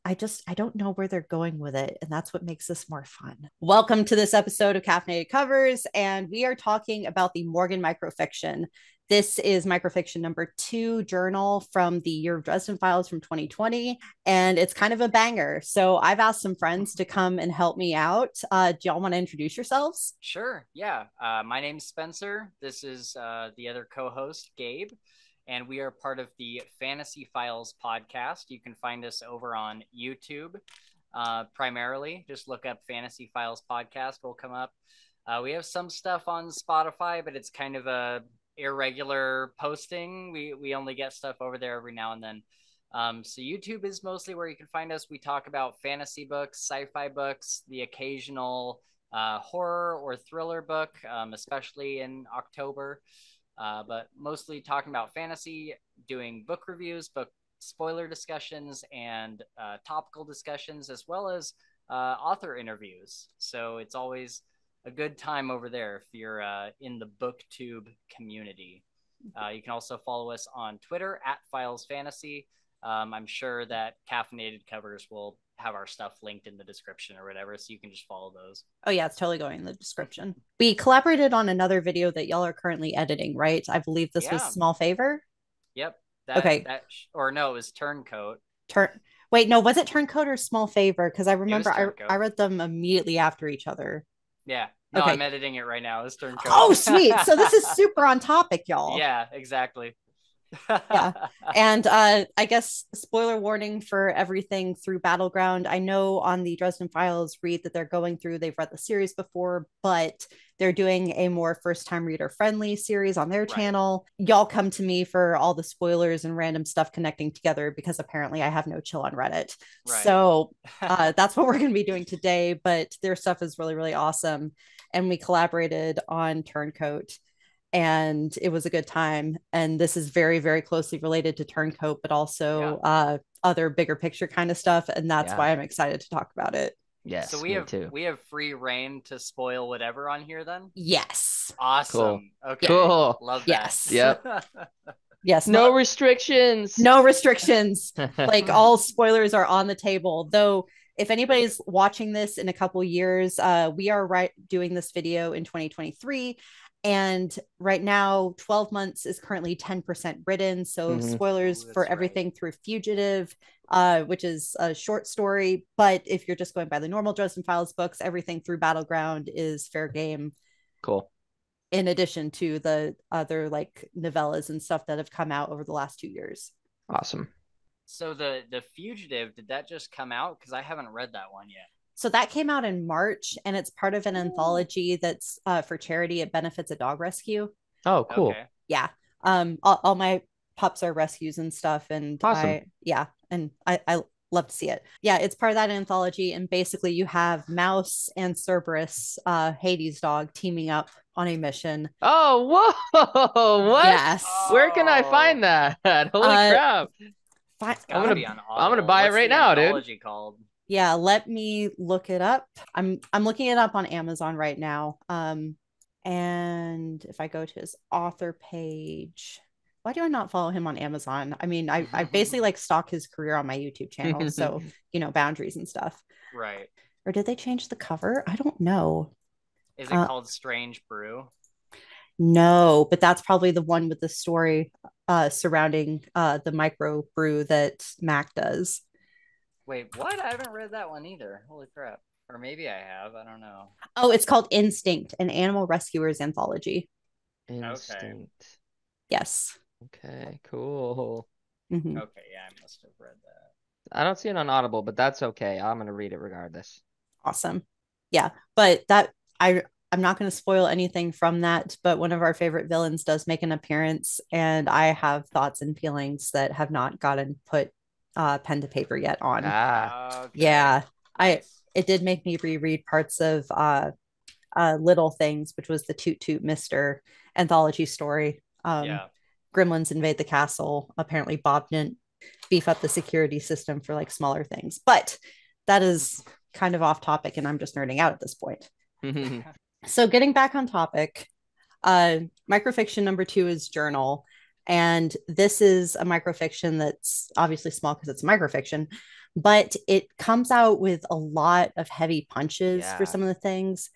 I don't know where they're going with it. And that's what makes this more fun. Welcome to this episode of Caffeinated Covers. And we are talking about the Morgan Microfiction. This is Microfiction number 2 journal from the year of Dresden Files from 2020. And it's kind of a banger. So I've asked some friends to come and help me out. Do y'all want to introduce yourselves? Sure. Yeah. My name's Spencer. This is the other co-host, Gabe, and we are part of the Fantasy Files podcast. You can find us over on YouTube primarily. Just look up Fantasy Files podcast. Will come up. We have some stuff on Spotify, but it's kind of a irregular posting. We only get stuff over there every now and then. So YouTube is mostly where you can find us. We talk about fantasy books, sci-fi books, the occasional horror or thriller book, especially in October, but mostly talking about fantasy, doing book reviews, book spoiler discussions, and topical discussions, as well as author interviews. So it's always a good time over there if you're in the booktube community. You can also follow us on Twitter at Files Fantasy. I'm sure that Caffeinated Covers will have our stuff linked in the description or whatever, so you can just follow those. Oh yeah, it's totally going in the description. We collaborated on another video that y'all are currently editing, right? I believe this was Small Favor. Yep. Okay. Or no, it was Turncoat. Wait, no, was it Turncoat or Small Favor? Because I remember I read them immediately after each other. Yeah. No, okay. I'm editing it right now. It's Turncoat. Oh, sweet. So this is super on topic, y'all. Yeah, exactly. Yeah. And I guess spoiler warning for everything through Battleground. I know on the Dresden Files read that they've read the series before, but they're doing a more first time reader friendly series on their channel. Y'all come to me for all the spoilers and random stuff connecting together because apparently I have no chill on Reddit. So that's what we're going to be doing today. But their stuff is really, really awesome. And we collaborated on Turncoat. And it was a good time. And this is very, very closely related to Turncoat, but also other bigger picture kind of stuff. And that's why I'm excited to talk about it. Yes. So we have free reign to spoil whatever on here then? Yes. Awesome. Cool. Okay. Cool. Love that. Yes. Yep. Yes. No restrictions. No restrictions. Like all spoilers are on the table. Though if anybody's watching this in a couple years, we are doing this video in 2023. And right now, 12 months is currently 10% written. So spoilers for everything through Fugitive, which is a short story. But if you're just going by the normal Dresden Files books, everything through Battleground is fair game. Cool. In addition to the other like novellas and stuff that have come out over the last 2 years. Awesome. So the Fugitive, did that just come out? Because I haven't read that one yet. So that came out in March, and it's part of an anthology that's for charity. It benefits a dog rescue. Oh, cool. Okay. Yeah. All my pups are rescues and stuff, and awesome. I love to see it. Yeah, it's part of that anthology, and basically you have Mouse and Cerberus, Hades' dog, teaming up on a mission. Oh, whoa! What? Yes. Where can I find that? Holy crap! I'm gonna buy it right now, dude. Called? Yeah, let me look it up. I'm looking it up on Amazon right now. And if I go to his author page, why do I not follow him on Amazon? I mean, I basically like stalk his career on my YouTube channel, so boundaries and stuff. Right. Or did they change the cover? I don't know. Is it called Strange Brew? No, but that's probably the one with the story surrounding the micro brew that Mac does. Wait, what? I haven't read that one either. Holy crap. Or maybe I have. I don't know. Oh, it's called Instinct, an Animal Rescuers Anthology. Instinct. Okay. Yes. Okay, cool. Mm-hmm. Okay, yeah, I must have read that. I don't see it on Audible, but that's okay. I'm going to read it regardless. Awesome. Yeah, but I'm not going to spoil anything from that, but one of our favorite villains does make an appearance, and I have thoughts and feelings that have not gotten put pen to paper yet on. Okay. Yeah, nice. It did make me reread parts of Little Things, which was the Toot Toot Mister anthology story. Gremlins invade the castle. Apparently Bob didn't beef up the security system for like smaller things, but that is kind of off topic and I'm just nerding out at this point. So getting back on topic, microfiction number 2 is Journal. And this is a microfiction that's obviously small because it's microfiction, but it comes out with a lot of heavy punches for Yeah. some of the things.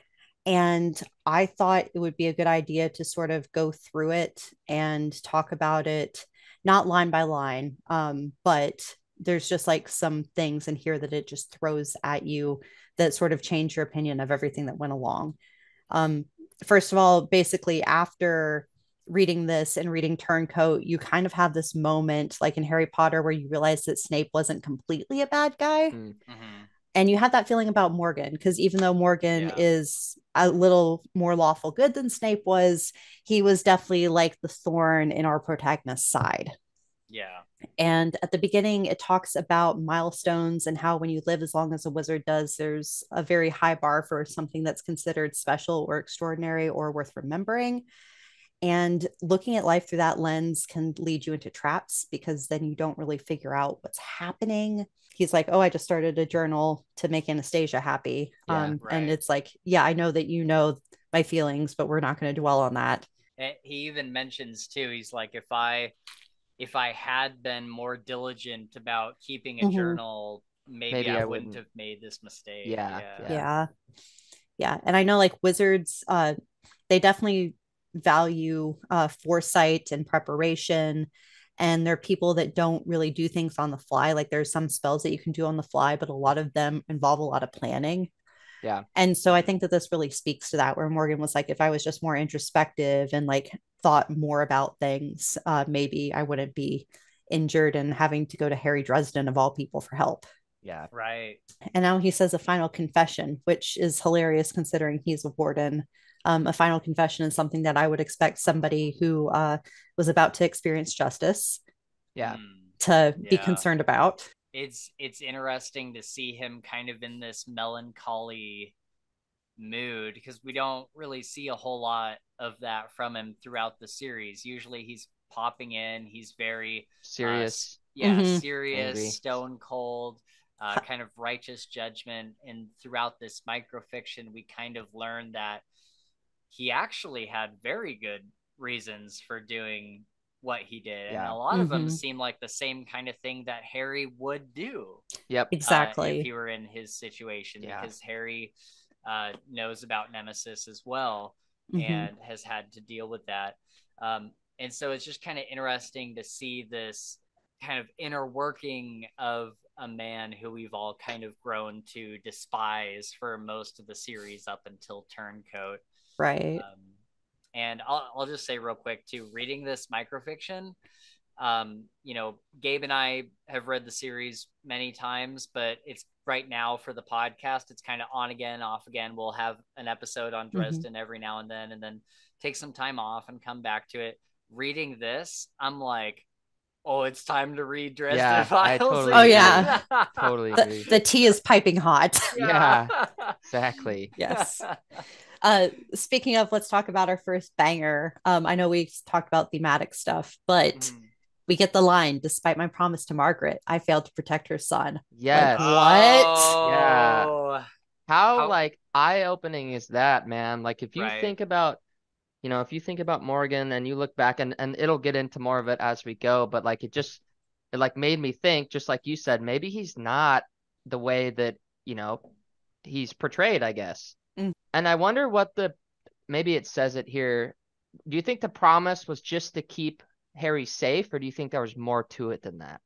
And I thought it would be a good idea to sort of go through it and talk about it, not line by line, but there's just like some things in here that it just throws at you that sort of change your opinion of everything that went along. Um, First of all, basically, after reading this and reading Turncoat, you kind of have this moment, like in Harry Potter, where you realize that Snape wasn't completely a bad guy. Mm-hmm. And you had that feeling about Morgan, because even though Morgan is a little more lawful good than Snape was, he was definitely like the thorn in our protagonist's side. Yeah. And at the beginning, it talks about milestones and how when you live as long as a wizard does, there's a very high bar for something that's considered special or extraordinary or worth remembering. And looking at life through that lens can lead you into traps because then you don't really figure out what's happening. He's like, oh, I just started a journal to make Anastasia happy. Yeah, and it's like, yeah, I know that you know my feelings, but we're not going to dwell on that. And he even mentions too, he's like, if I had been more diligent about keeping a journal, maybe I wouldn't have made this mistake. Yeah. And I know like wizards, they definitely value foresight and preparation. And they're people that don't really do things on the fly. Like there's some spells that you can do on the fly, but a lot of them involve a lot of planning. Yeah. And so I think that this really speaks to that, where Morgan was like, if I was just more introspective and like thought more about things, maybe I wouldn't be injured and having to go to Harry Dresden of all people for help. Yeah. Right. And now he says a final confession, which is hilarious considering he's a warden. A final confession is something that I would expect somebody who was about to experience justice to be concerned about. It's interesting to see him kind of in this melancholy mood because we don't really see a whole lot of that from him throughout the series. Usually he's popping in, he's very serious, serious, angry, stone cold, kind of righteous judgment. And throughout this microfiction, we kind of learn that he actually had very good reasons for doing what he did. And a lot of them seem like the same kind of thing that Harry would do. Yep. Exactly. If he were in his situation, because Harry knows about Nemesis as well and has had to deal with that. And so it's just kind of interesting to see this kind of inner working of a man who we've all kind of grown to despise for most of the series up until Turncoat. Right. And I'll just say real quick too, reading this microfiction, you know, Gabe and I have read the series many times, but it's right now for the podcast, it's kind of on again, off again. We'll have an episode on Dresden every now and then take some time off and come back to it. Reading this, I'm like, oh, it's time to read Dresden Files. Totally totally agree. The tea is piping hot. Yeah, exactly. Yes. Speaking of, let's talk about our first banger. I know we've talked about thematic stuff, but we get the line, despite my promise to Margaret, I failed to protect her son. Yes. Like, what? Yeah. How like eye-opening is that, man? Like if you think about, you know, if you think about Morgan and you look back and it'll get into more of it as we go, but like it like made me think, just like you said, maybe he's not the way that, you know, he's portrayed, I guess. And I wonder what maybe it says it here. Do you think the promise was just to keep Harry safe, or do you think there was more to it than that?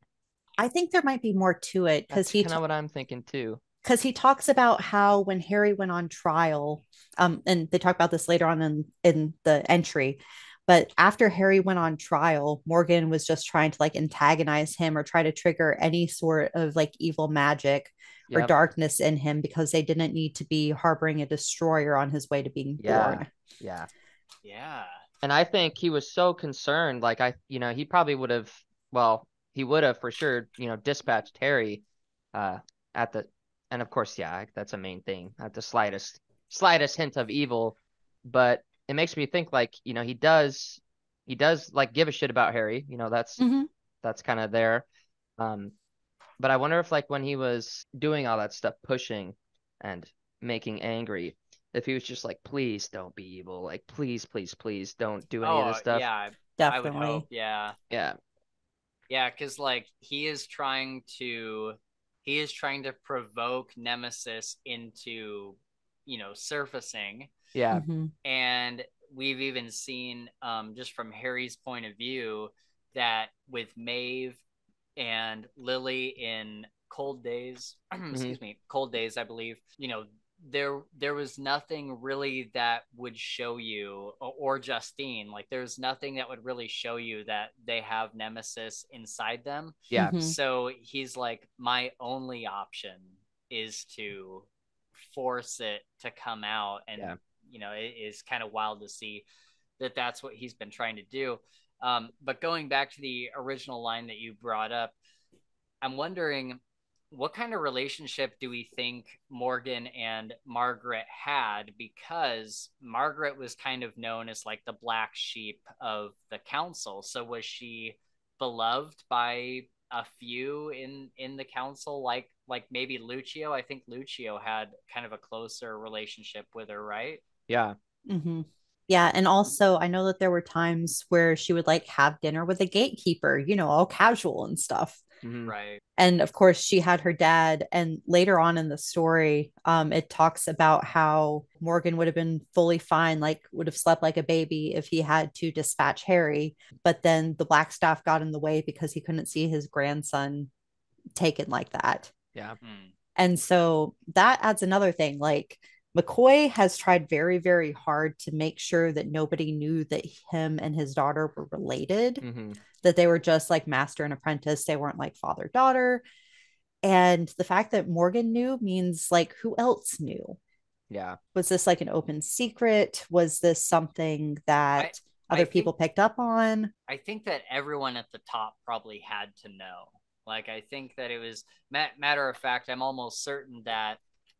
I think there might be more to it because that's kind of what I'm thinking too. Because he talks about how when Harry went on trial, and they talk about this later on in the entry, but after Harry went on trial, Morgan was just trying to like antagonize him or try to trigger any sort of like evil magic or darkness in him because they didn't need to be harboring a destroyer on his way to being born. Yeah. Yeah. And I think he was so concerned, like he probably would have, well, he would have for sure, dispatched Harry and of course, that's a main thing at the slightest hint of evil. But it makes me think like, he does like give a shit about Harry, that's kind of there. But I wonder if like when he was doing all that stuff, pushing and making angry, if he was just like, please don't be evil. Like, please, please, please don't do any of this stuff. Yeah, definitely. I would hope. Yeah. Yeah. Yeah, because like he is trying to he is trying to provoke Nemesis into, surfacing. Yeah. Mhm. And we've even seen, just from Harry's point of view, that with Maeve and Lily in Cold Days, excuse me, Cold Days, I believe, there was nothing really that would show you, or Justine, like there's nothing that would really show you that they have Nemesis inside them. Yeah. Mhm. So he's like, my only option is to force it to come out. And Yeah. it is kind of wild to see that that's what he's been trying to do. But going back to the original line that you brought up, I'm wondering, what kind of relationship do we think Morgan and Margaret had? Because Margaret was kind of known as like the black sheep of the council. So was she beloved by a few in the council, like maybe Lucio? I think Lucio had kind of a closer relationship with her, right? Yeah. Mm-hmm. Yeah. And also, I know that there were times where she would like have dinner with a gatekeeper, all casual and stuff. Mm-hmm. Right. And of course, she had her dad. And later on in the story, it talks about how Morgan would have been fully fine, like would have slept like a baby if he had to dispatch Harry. But then the black staff got in the way because he couldn't see his grandson taken like that. Yeah. And so that adds another thing. Like McCoy has tried very, very hard to make sure that nobody knew that him and his daughter were related, Mm-hmm. that they were just like master and apprentice. They weren't like father daughter. And the fact that Morgan knew means like who else knew? Yeah. Was this like an open secret? Was this something I that I other think people picked up on? I think that everyone at the top probably had to know. Like, I think that it was, matter of fact, I'm almost certain that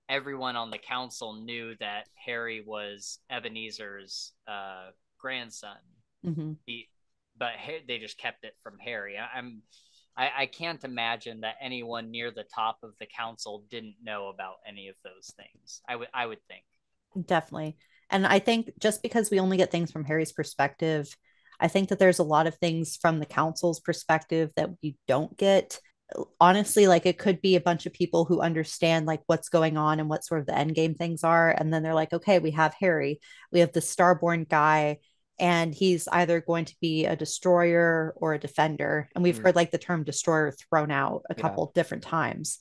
everyone on the council knew that Harry was Ebenezer's grandson. Mm-hmm. But they just kept it from Harry. I can't imagine that anyone near the top of the council didn't know about any of those things. I would think. Definitely. And I think just because we only get things from Harry's perspective, I think that there's a lot of things from the council's perspective that we don't get. Honestly, like it could be a bunch of people who understand like what's going on and what sort of the end game things are. And then they're like, okay, we have Harry, we have the Starborn guy, and he's either going to be a destroyer or a defender. And we've heard like the term destroyer thrown out a Yeah. couple different times.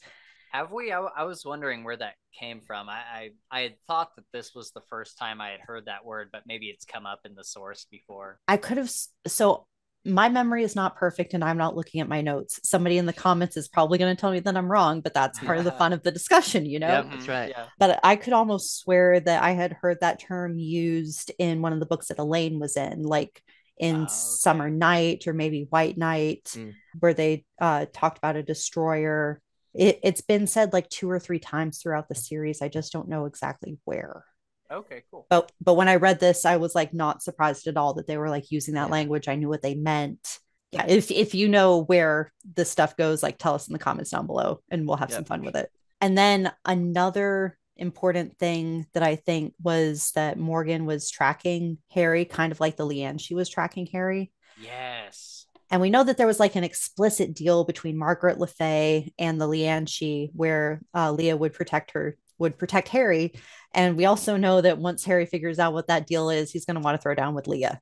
Have we? I was wondering where that came from. I had thought that this was the first time I had heard that word, but maybe it's come up in the source before. I could have, so my memory is not perfect and I'm not looking at my notes. Somebody in the comments is probably going to tell me that I'm wrong, but that's part of the fun of the discussion, Yep, that's right. Yeah. But I could almost swear that I had heard that term used in one of the books that Elaine was in, like in Summer Night or maybe White Night, where they talked about a destroyer. It's been said like 2 or 3 times throughout the series. I just don't know exactly where. Okay, cool. But when I read this, I was like not surprised at all that they were like using that language. I knew what they meant. Yeah, if you know where this stuff goes, like tell us in the comments down below and we'll have some fun with it. And then another important thing that I think was that Morgan was tracking Harry, kind of like the Leanne she was tracking Harry. Yes. And we know that there was like an explicit deal between Margaret Le Fay and the Lianchi where Leah would protect Harry. And we also know that once Harry figures out what that deal is, he's going to want to throw down with Leah.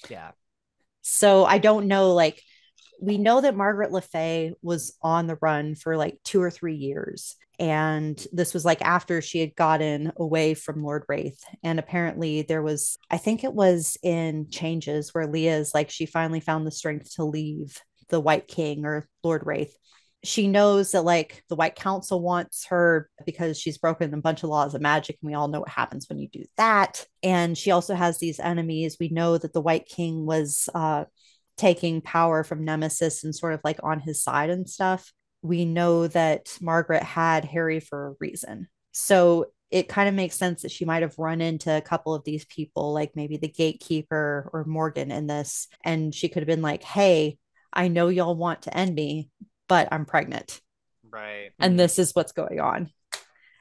Yeah. So I don't know, like, we know that Margaret Le Fay was on the run for like 2 or 3 years. And this was like after she had gotten away from Lord Wraith. And apparently there was, I think it was in Changes where Leah's like, she finally found the strength to leave the White King or Lord Wraith. She knows that like the White Council wants her because she's broken a bunch of laws of magic. And we all know what happens when you do that. And she also has these enemies. We know that the White King was taking power from Nemesis and sort of like on his side and stuff. We know that Margaret had Harry for a reason. So it kind of makes sense that she might have run into a couple of these people, like maybe the gatekeeper or Morgan in this. And she could have been like, hey, I know y'all want to end me, but I'm pregnant. Right. And this is what's going on.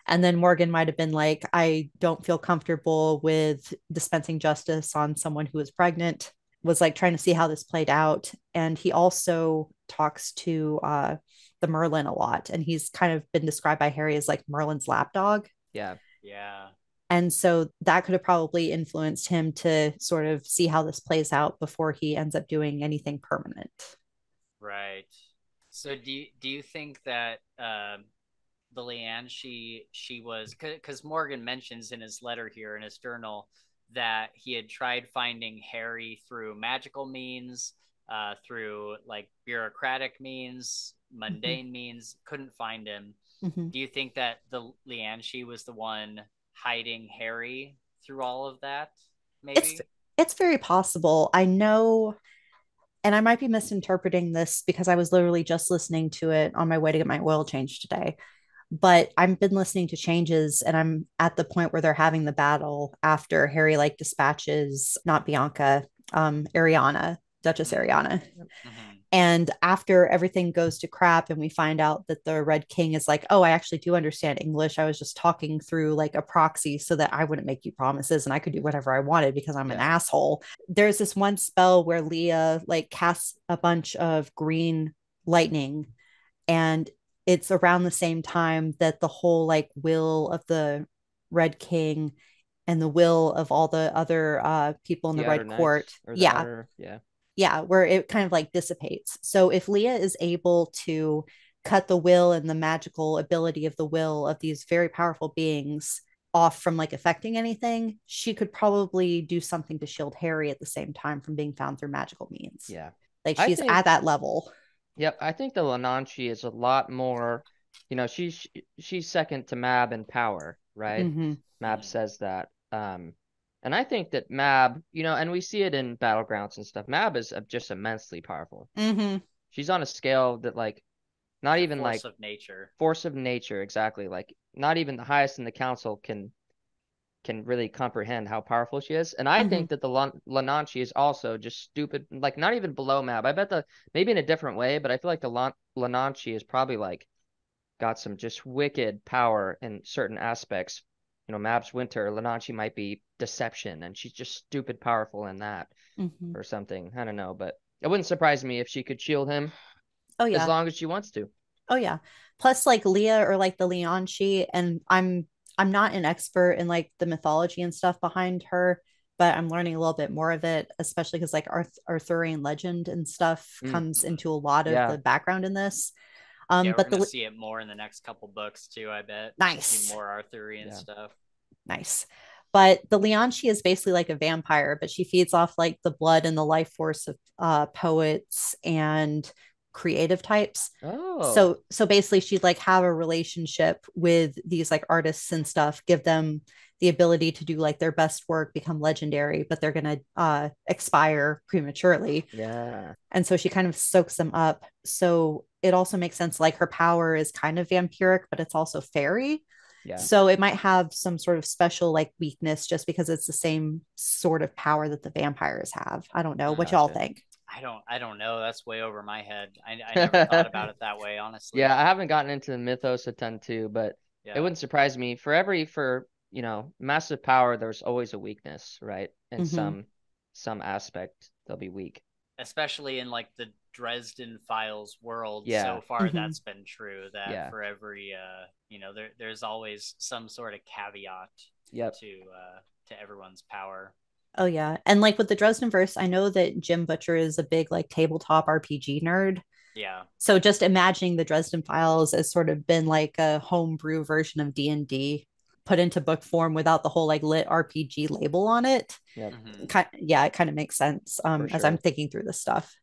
And then Morgan might have been like, I don't feel comfortable with dispensing justice on someone who is pregnant, was like trying to see how this played out. And he also talks to the the Merlin a lot, and he's kind of been described by Harry as like Merlin's lapdog. Yeah. Yeah. And so that could have probably influenced him to sort of see how this plays out before he ends up doing anything permanent. Right. So do you think that the Leanne she was, because Morgan mentions in his letter here in his journal that he had tried finding Harry through magical means, through like bureaucratic means, mundane means, couldn't find him. Mm-hmm. Do you think that the Leanne she was the one hiding Harry through all of that? It's Maybe. it's very possible. I know, and I might be misinterpreting this because I was literally just listening to it on my way to get my oil change today. But I've been listening to changes, and I'm at the point where they're having the battle after Harry like dispatches not Bianca, Ariana, Duchess Ariana. Mm-hmm. And after everything goes to crap and we find out that the Red King is like, oh, I actually do understand English. I was just talking through like a proxy so that I wouldn't make you promises and I could do whatever I wanted because I'm an asshole. There's this one spell where Leah like casts a bunch of green lightning, and it's around the same time that the whole like will of the Red King and the will of all the other people in the Outer Red Court. Knights or the Yeah, Outer, yeah. yeah, where it kind of like dissipates. So if Leah is able to cut the will and the magical ability of the will of these very powerful beings off from like affecting anything, she could probably do something to shield Harry at the same time from being found through magical means. Yeah. Like I she's think, at that level. yep, I think the Lananchi is a lot more, she's second to Mab in power, right? Mm-hmm. Mab Mm-hmm. says that. And I think that Mab, and we see it in battlegrounds and stuff. Mab is just immensely powerful. Mm-hmm. She's on a scale that like not The even like force of nature. force of nature, exactly. Like not even the highest in the council can really comprehend how powerful she is. And I Mm-hmm. think that the Lananchi is also just stupid, like not even below Mab. I bet maybe in a different way, but I feel like the Lananchi is probably like got some just wicked power in certain aspects. Mab's winter, Lananchi might be deception, and she's just stupid powerful in that Mm-hmm. or something. I don't know, but it wouldn't surprise me if she could shield him Oh as yeah. long as she wants to. Oh yeah. Plus like Leah or like the Leonchi, and I'm not an expert in like the mythology and stuff behind her, but I'm learning a little bit more of it, especially because like Arthurian legend and stuff Mm, comes Mm-hmm. into a lot of yeah, the background in this. Yeah, we're But gonna the see it more in the next couple books too, I bet. See nice, more Arthurian yeah, stuff. nice. But the Leonchi is basically like a vampire, but she feeds off like the blood and the life force of poets and creative types. oh, So basically she'd like have a relationship with these like artists and stuff, give them the ability to do like their best work, become legendary, but they're gonna expire prematurely. yeah, And so she kind of soaks them up. So it also makes sense like her power is kind of vampiric, but it's also fairy. yeah, So it might have some sort of special like weakness just because it's the same sort of power that the vampires have. I don't know what y'all gotcha. think. I don't know. That's way over my head. I never thought about it that way, Yeah, honestly. I haven't gotten into the mythos a ton too, but it Yeah. wouldn't surprise me. For massive power, there's always a weakness, right? In Mm-hmm. some aspect, they'll be weak. Especially in like the Dresden Files world, Yeah, so far Mm-hmm. that's been true that yeah, for every there's always some sort of caveat yep, to everyone's power. Oh yeah. And like with the Dresden verse, I know that Jim Butcher is a big like tabletop RPG nerd. Yeah. So just imagining the Dresden Files as sort of been like a homebrew version of D&D put into book form without the whole like lit RPG label on it. yep, Mm-hmm. Yeah, it kind of makes sense for as I'm sure. thinking through this stuff.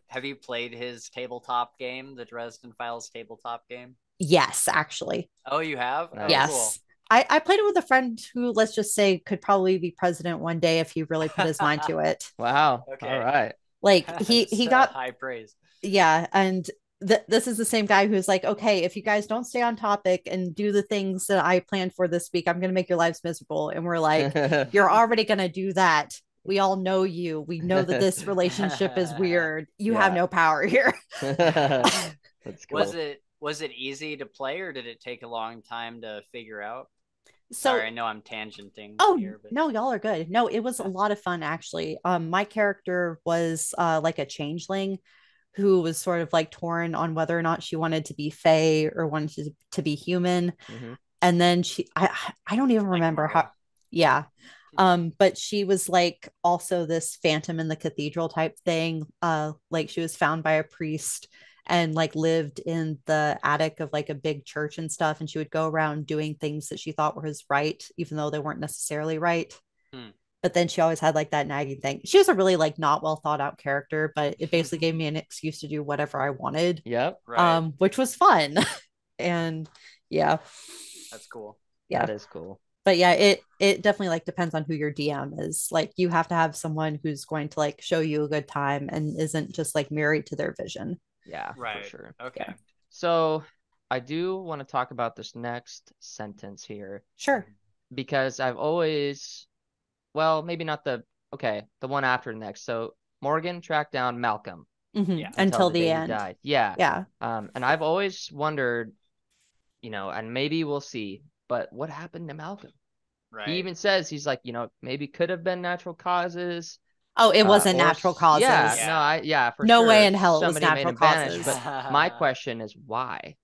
Have you played his tabletop game, the Dresden Files tabletop game? Yes, actually. Oh, you have? Oh, Nice. cool. Yes. I played it with a friend who, let's just say, could probably be president one day if he really put his mind to it. Wow. All Okay. right. Like That's he got high praise. yeah, and this is the same guy who's like, okay, if you guys don't stay on topic and do the things that I planned for this week, I'm gonna make your lives miserable. And we're like, you're already gonna do that. We all know you. We know that this relationship is weird. You have Yeah. no power here. That's was cool. it was it easy to play or did it take a long time to figure out? Sorry, So I know I'm tangenting oh here, no, y'all are good. No, it was a lot of fun actually. My character was like a changeling, who was sort of like torn on whether or not she wanted to be Fae or wanted to be human. Mm-hmm. And then I don't even remember how. Yeah. But she was like also this phantom in the cathedral type thing. Like she was found by a priest and like lived in the attic of like a big church and stuff. And she would go around doing things that she thought were his right, even though they weren't necessarily right. But then she always had like that nagging thing. She was a really like not well thought out character, but it basically gave me an excuse to do whatever I wanted. Yep. Right. Which was fun. And yeah. That's cool. Yeah. That is cool. But yeah, it definitely like depends on who your DM is. Like you have to have someone who's going to like show you a good time and isn't just like married to their vision. Yeah, right. for sure. Okay. Yeah. So I do want to talk about this next sentence here Sure. because I've always, well, maybe not the one after next. So Morgan tracked down Malcolm Yeah. Until the day he end. died. Yeah. Yeah. And I've always wondered, and maybe we'll see, but what happened to Malcolm? Right. He even says he's like, maybe could have been natural causes. Oh, it wasn't natural causes. Yeah, for no sure. way in hell it was Somebody made natural him vanish, causes. but my question is why?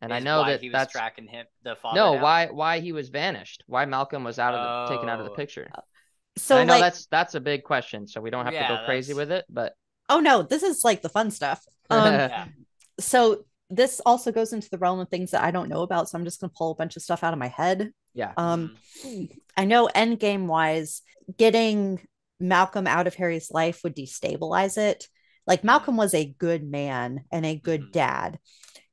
And I know why that he was that's tracking him, the father. no, down? why he was vanished, why Malcolm was taken out of the picture. So and I know like that's a big question, so we don't have to go crazy with it. But oh no, this is like the fun stuff. So this also goes into the realm of things that I don't know about, so I'm just gonna pull a bunch of stuff out of my head. Yeah. I know endgame wise, getting Malcolm out of Harry's life would destabilize it. Like Malcolm was a good man and a good dad.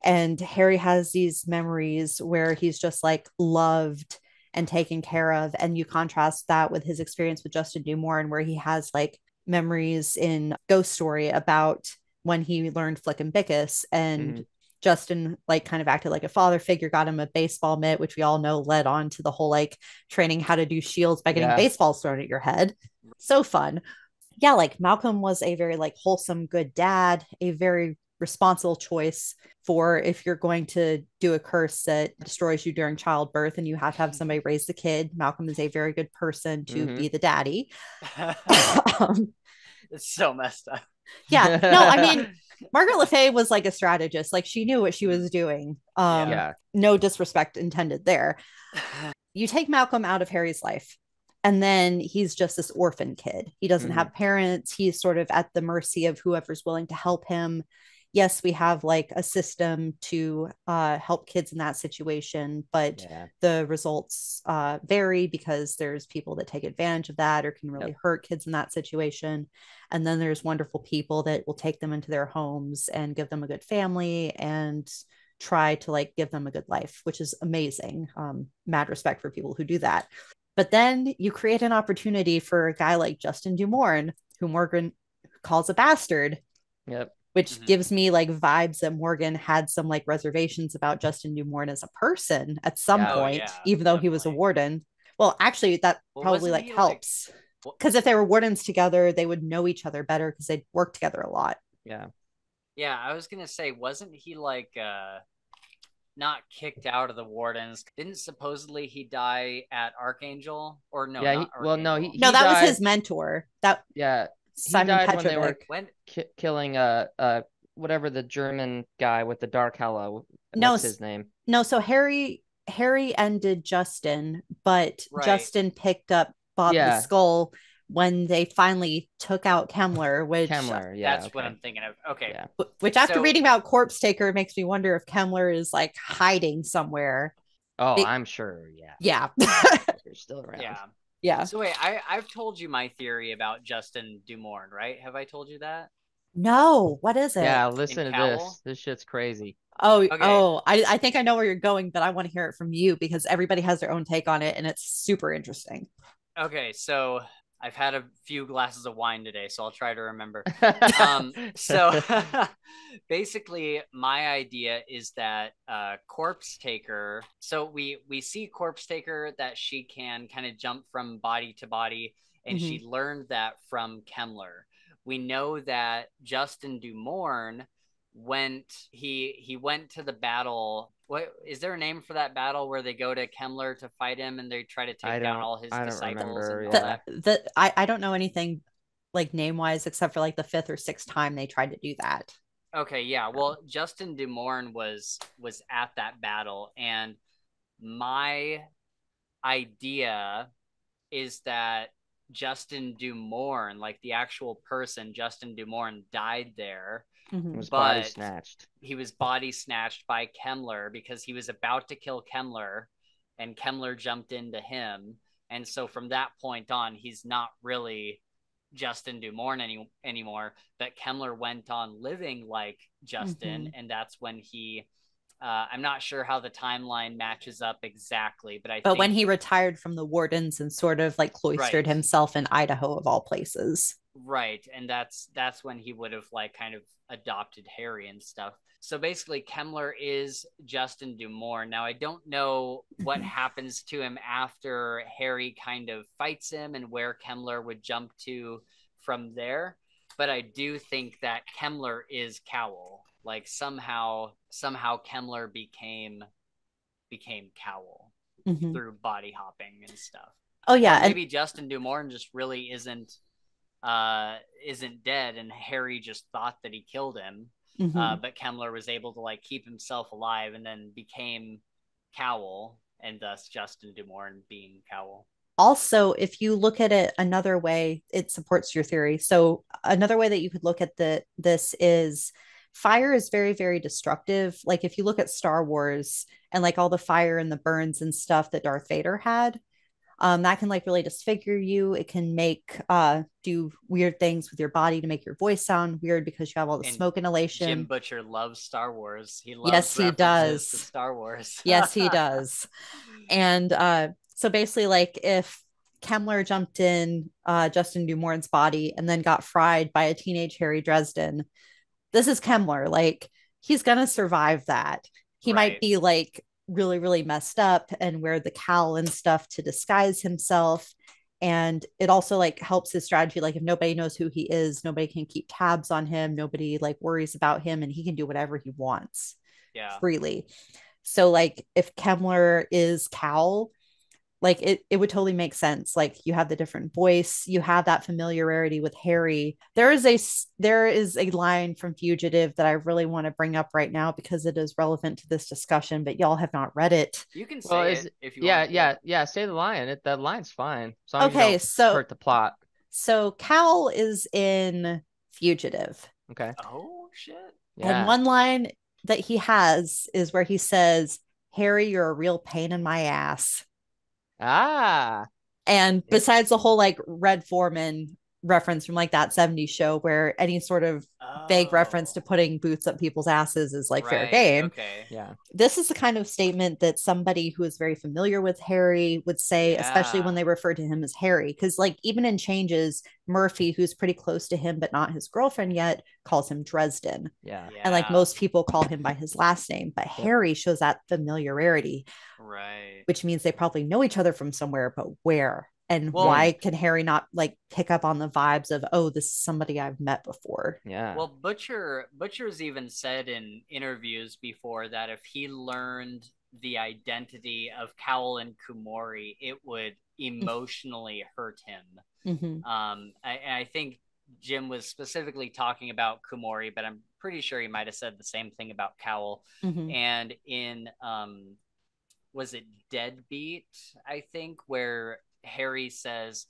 And Harry has these memories where he's just like loved and taken care of. And you contrast that with his experience with Justin Dumorn, where he has like memories in Ghost Story about when he learned Flick and Bickus and Justin like kind of acted like a father figure, got him a baseball mitt, which we all know led on to the whole like training how to do shields by getting baseballs thrown at your head. So fun. Yeah, like Malcolm was a very like wholesome, good dad, a very responsible choice for if you're going to do a curse that destroys you during childbirth and you have to have somebody raise the kid. Malcolm is a very good person to be the daddy. It's so messed up. Yeah, no, I mean, Margaret Le Fay was like a strategist. Like she knew what she was doing. No disrespect intended there. You take Malcolm out of Harry's life, and then he's just this orphan kid. He doesn't have parents. He's sort of at the mercy of whoever's willing to help him. Yes, we have like a system to help kids in that situation, but the results vary because there's people that take advantage of that or can really hurt kids in that situation. And then there's wonderful people that will take them into their homes and give them a good family and try to like give them a good life, which is amazing. Mad respect for people who do that. But then you create an opportunity for a guy like Justin Dumorn, who Morgan calls a bastard. Which gives me like vibes that Morgan had some like reservations about Justin Dumorn as a person at some point, even though he was a warden. Well, actually, that probably like helps. Because if they were wardens together, they would know each other better because they'd work together a lot. Yeah, I was gonna say, wasn't he like not kicked out of the wardens? Didn't supposedly he die at Archangel? Or no? Yeah, no, that was his mentor. Simon he died Petrovic. when they were killing whatever the German guy with the dark hello. What's his name? No, so Harry ended Justin, but Justin picked up Bob the Skull when they finally took out Kemmler, which that's what I'm thinking of. Okay. Which after reading about Corpse Taker makes me wonder if Kemmler is like hiding somewhere. Oh, I'm sure. Yeah. They're still around. Yeah. So wait, I've told you my theory about Justin Dumorn, right? Have I told you that? No. What is it? Yeah, listen to this. This shit's crazy. I think I know where you're going, but I want to hear it from you because everybody has their own take on it and it's super interesting. Okay, so I've had a few glasses of wine today, so I'll try to remember. So basically, my idea is that Corpse Taker. So we see Corpse Taker that she can kind of jump from body to body, and she learned that from Kemmler. We know that Justin Dumorn went to the battle. What is there a name for that battle where they go to Kemmler to fight him and they try to take down all his disciples? I don't know anything like name wise except for like the 5th or 6th time they tried to do that. Okay, yeah. Well, Justin Dumorn was at that battle, and my idea is that Justin Dumorn, like the actual person, Justin Dumorn, died there, It Mm-hmm. was body but snatched. he was body snatched by Kemmler because he was about to kill Kemmler, and Kemmler jumped into him. And so from that point on, he's not really Justin Dumorn anymore. But Kemmler went on living like Justin, Mm-hmm. and that's when he. I'm not sure how the timeline matches up exactly, but I But when think he retired from the wardens and sort of like cloistered right, himself in Idaho of all places. right, and that's when he would have like kind of adopted Harry and stuff. So basically, Kemmler is Justin Dumore. Now, I don't know what Mm-hmm. happens to him after Harry kind of fights him and where Kemmler would jump to from there. But I do think that Kemmler is Cowl. Like somehow Kemmler became Cowl Mm-hmm. through body hopping and stuff. Oh Or yeah, and maybe Justin Dumorn just really isn't dead, and Harry just thought that he killed him. mm-hmm. But Kemmler was able to like keep himself alive and then became Cowl, and thus Justin Dumorn being Cowl. Also, if you look at it another way, it supports your theory. So another way that you could look at this is fire is very, very destructive. Like if you look at Star Wars and like all the fire and the burns and stuff that Darth Vader had, that can like really disfigure you. It can make do weird things with your body to make your voice sound weird because you have all the And smoke Jim inhalation. Butcher loves Star Wars. He Yes, loves he references to does. Star Wars. Yes, he does. And so basically, like if Kemmler jumped in Justin Dumorn's body and then got fried by a teenage Harry Dresden, this is Kemmler. Like he's gonna survive that. He might Right. be like really, really messed up and wear the cowl and stuff to disguise himself. And it also like helps his strategy. Like if nobody knows who he is, nobody can keep tabs on him, nobody like worries about him, and he can do whatever he wants Yeah. freely. So like if Kemmler is Cowl, like it would totally make sense. Like you have the different voice, you have that familiarity with Harry. There is a line from Fugitive that I really want to bring up right now because it is relevant to this discussion, but y'all have not read it. You can Well, say is it if you yeah, want. Yeah. yeah, yeah. Say the line. That line's fine as long as you Okay, don't so hurt the plot. so Cowl is in Fugitive. Okay. Oh shit. And Yeah. one line that he has is where he says, "Harry, you're a real pain in my ass." Ah, And besides the whole interesting. like Red Foreman reference from like that 70s show where any sort of vague reference to Oh. putting boots up people's asses is like fair Right. game. Okay. Yeah. This is the kind of statement that somebody who is very familiar with Harry would say, especially when Yeah. they refer to him as Harry. Because, like, even in Changes, Murphy, who's pretty close to him but not his girlfriend yet, calls him Dresden. Yeah. And, like, Yeah. most people call him by his last name, but Yep. Harry shows that familiarity, Right. which means they probably know each other from somewhere, but where? And Well, why can Harry not like pick up on the vibes of, oh, this is somebody I've met before? Yeah. well, Butcher's even said in interviews before that if he learned the identity of Cowell and Kumori, it would emotionally hurt him. Mm-hmm. I think Jim was specifically talking about Kumori, but I'm pretty sure he might have said the same thing about Cowell. Mm-hmm. And in was it Deadbeat? I think where Harry says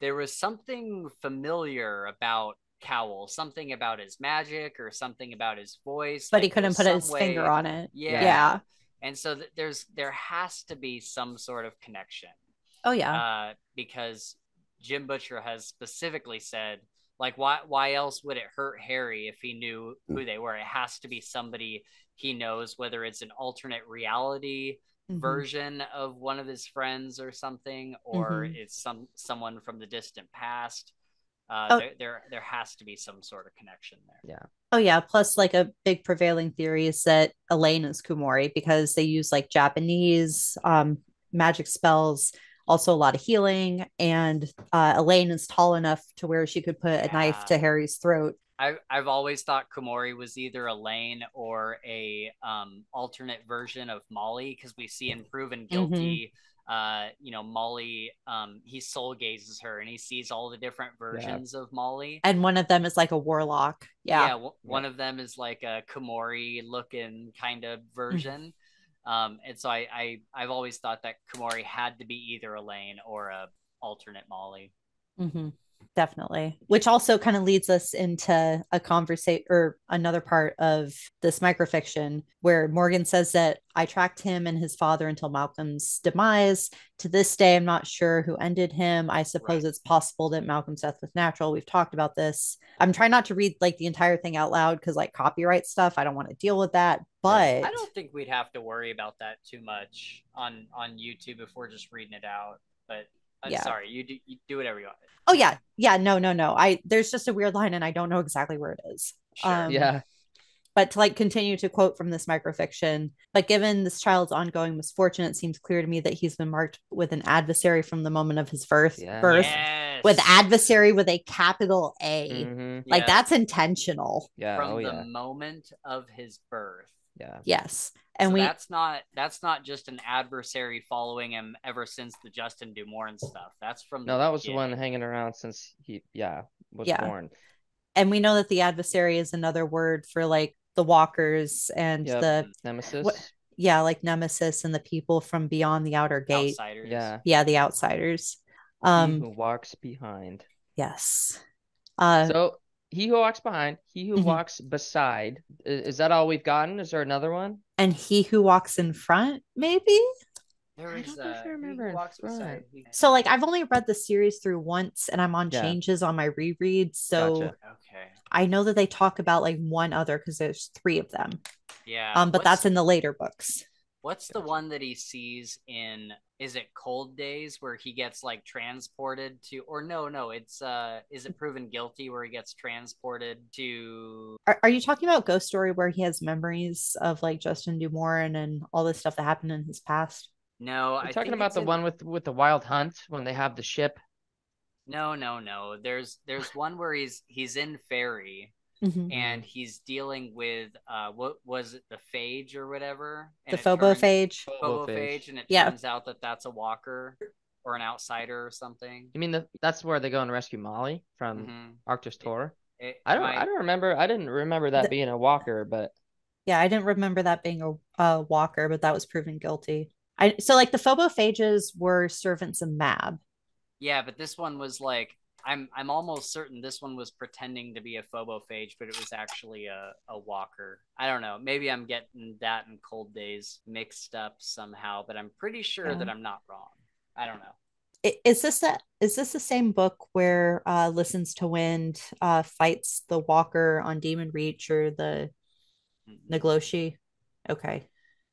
there was something familiar about Cowell, something about his magic or something about his voice. But he Like there couldn't was put some his finger way, on it. Yeah. yeah. Yeah. And so there has to be some sort of connection, Oh yeah. because Jim Butcher has specifically said, like, why else would it hurt Harry if he knew who they were? It has to be somebody he knows, whether it's an alternate reality Mm-hmm. version of one of his friends or something, or Mm-hmm. it's someone from the distant past. Oh, There has to be some sort of connection there. Yeah. oh yeah. Plus, like a big prevailing theory is that Elaine is Kumori because they use like Japanese magic spells, also a lot of healing, and Elaine is tall enough to where she could put a knife Yeah. to Harry's throat. I've always thought Komori was either Elaine or a alternate version of Molly because we see in Proven Mm-hmm. Guilty Molly, he soul gazes her and he sees all the different versions of Molly. And one of them is like a warlock. Yeah. One of them is like a Komori looking kind of version. And so I've always thought that Komori had to be either Elaine or a alternate Molly. Definitely, which also kind of leads us into a conversation or another part of this microfiction where Morgan says that I tracked him and his father until Malcolm's demise. To this day, I'm not sure who ended him. I suppose it's possible that Malcolm's death was natural. We've talked about this. I'm trying not to read like the entire thing out loud because like copyright stuff, I don't want to deal with that. But I don't think we'd have to worry about that too much on YouTube if we're just reading it out. But I'm sorry, you do whatever you want. Oh yeah, no. There's just a weird line, and I don't know exactly where it is. Sure. But to like continue to quote from this microfiction, but given this child's ongoing misfortune, it seems clear to me that he's been marked with an adversary from the moment of his birth. Yes. With adversary with a capital A. Like that's intentional. From the moment of his birth. Yes. And so that's not just an adversary following him ever since the Justin Dumoulin stuff. That's from that was the one hanging around since he was born. And we know that the adversary is another word for like the walkers and the nemesis. Like nemesis and the people from beyond the outer gate. Outsiders. The outsiders. He who walks behind. Yes. So he who walks behind, he who walks beside. Is that all we've gotten? Is there another one? And he who walks in front, maybe? I don't know if I remember. So like I've only read the series through once and I'm on changes on my reread. So okay. I know that they talk about like one other because there's 3 of them. Yeah. But that's in the later books. What's the one that he sees in, is it Cold Days where he gets like transported to, or no, it's is it Proven Guilty where he gets transported to? Are you talking about Ghost Story where he has memories of like Justin Dumoulin and all this stuff that happened in his past? No, I'm talking about the one with the wild hunt when they have the ship. No. There's one where he's in Ferry. And he's dealing with what was it, the phage or whatever? And the phobophage. And it turns out that that's a walker or an outsider or something. You mean that's where they go and rescue Molly from Arcturus Tor? I didn't remember that being a walker, but I didn't remember that being a walker, but that was Proven Guilty. So like the phobophages were servants of Mab. Yeah, but this one was like, I'm almost certain this one was pretending to be a phobophage, but it was actually a walker. I don't know. Maybe I'm getting that and Cold Days mixed up somehow, but I'm pretty sure that I'm not wrong. I don't know. Is this the same book where Listens to Wind fights the walker on Demon Reach or the Nagloshi? Okay.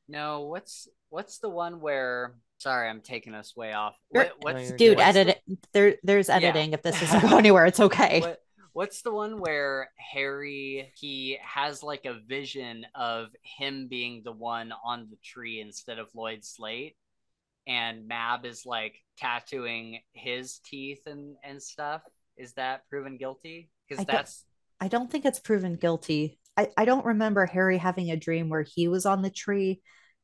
No, what's the one where? Sorry, I'm taking us way off. Edit it. There's editing. If this doesn't go anywhere, it's okay. What's the one where Harry, he has like a vision of him being the one on the tree instead of Lloyd Slate, and Mab is like tattooing his teeth and stuff? Is that Proven Guilty? Because I don't think it's Proven Guilty. I don't remember Harry having a dream where he was on the tree.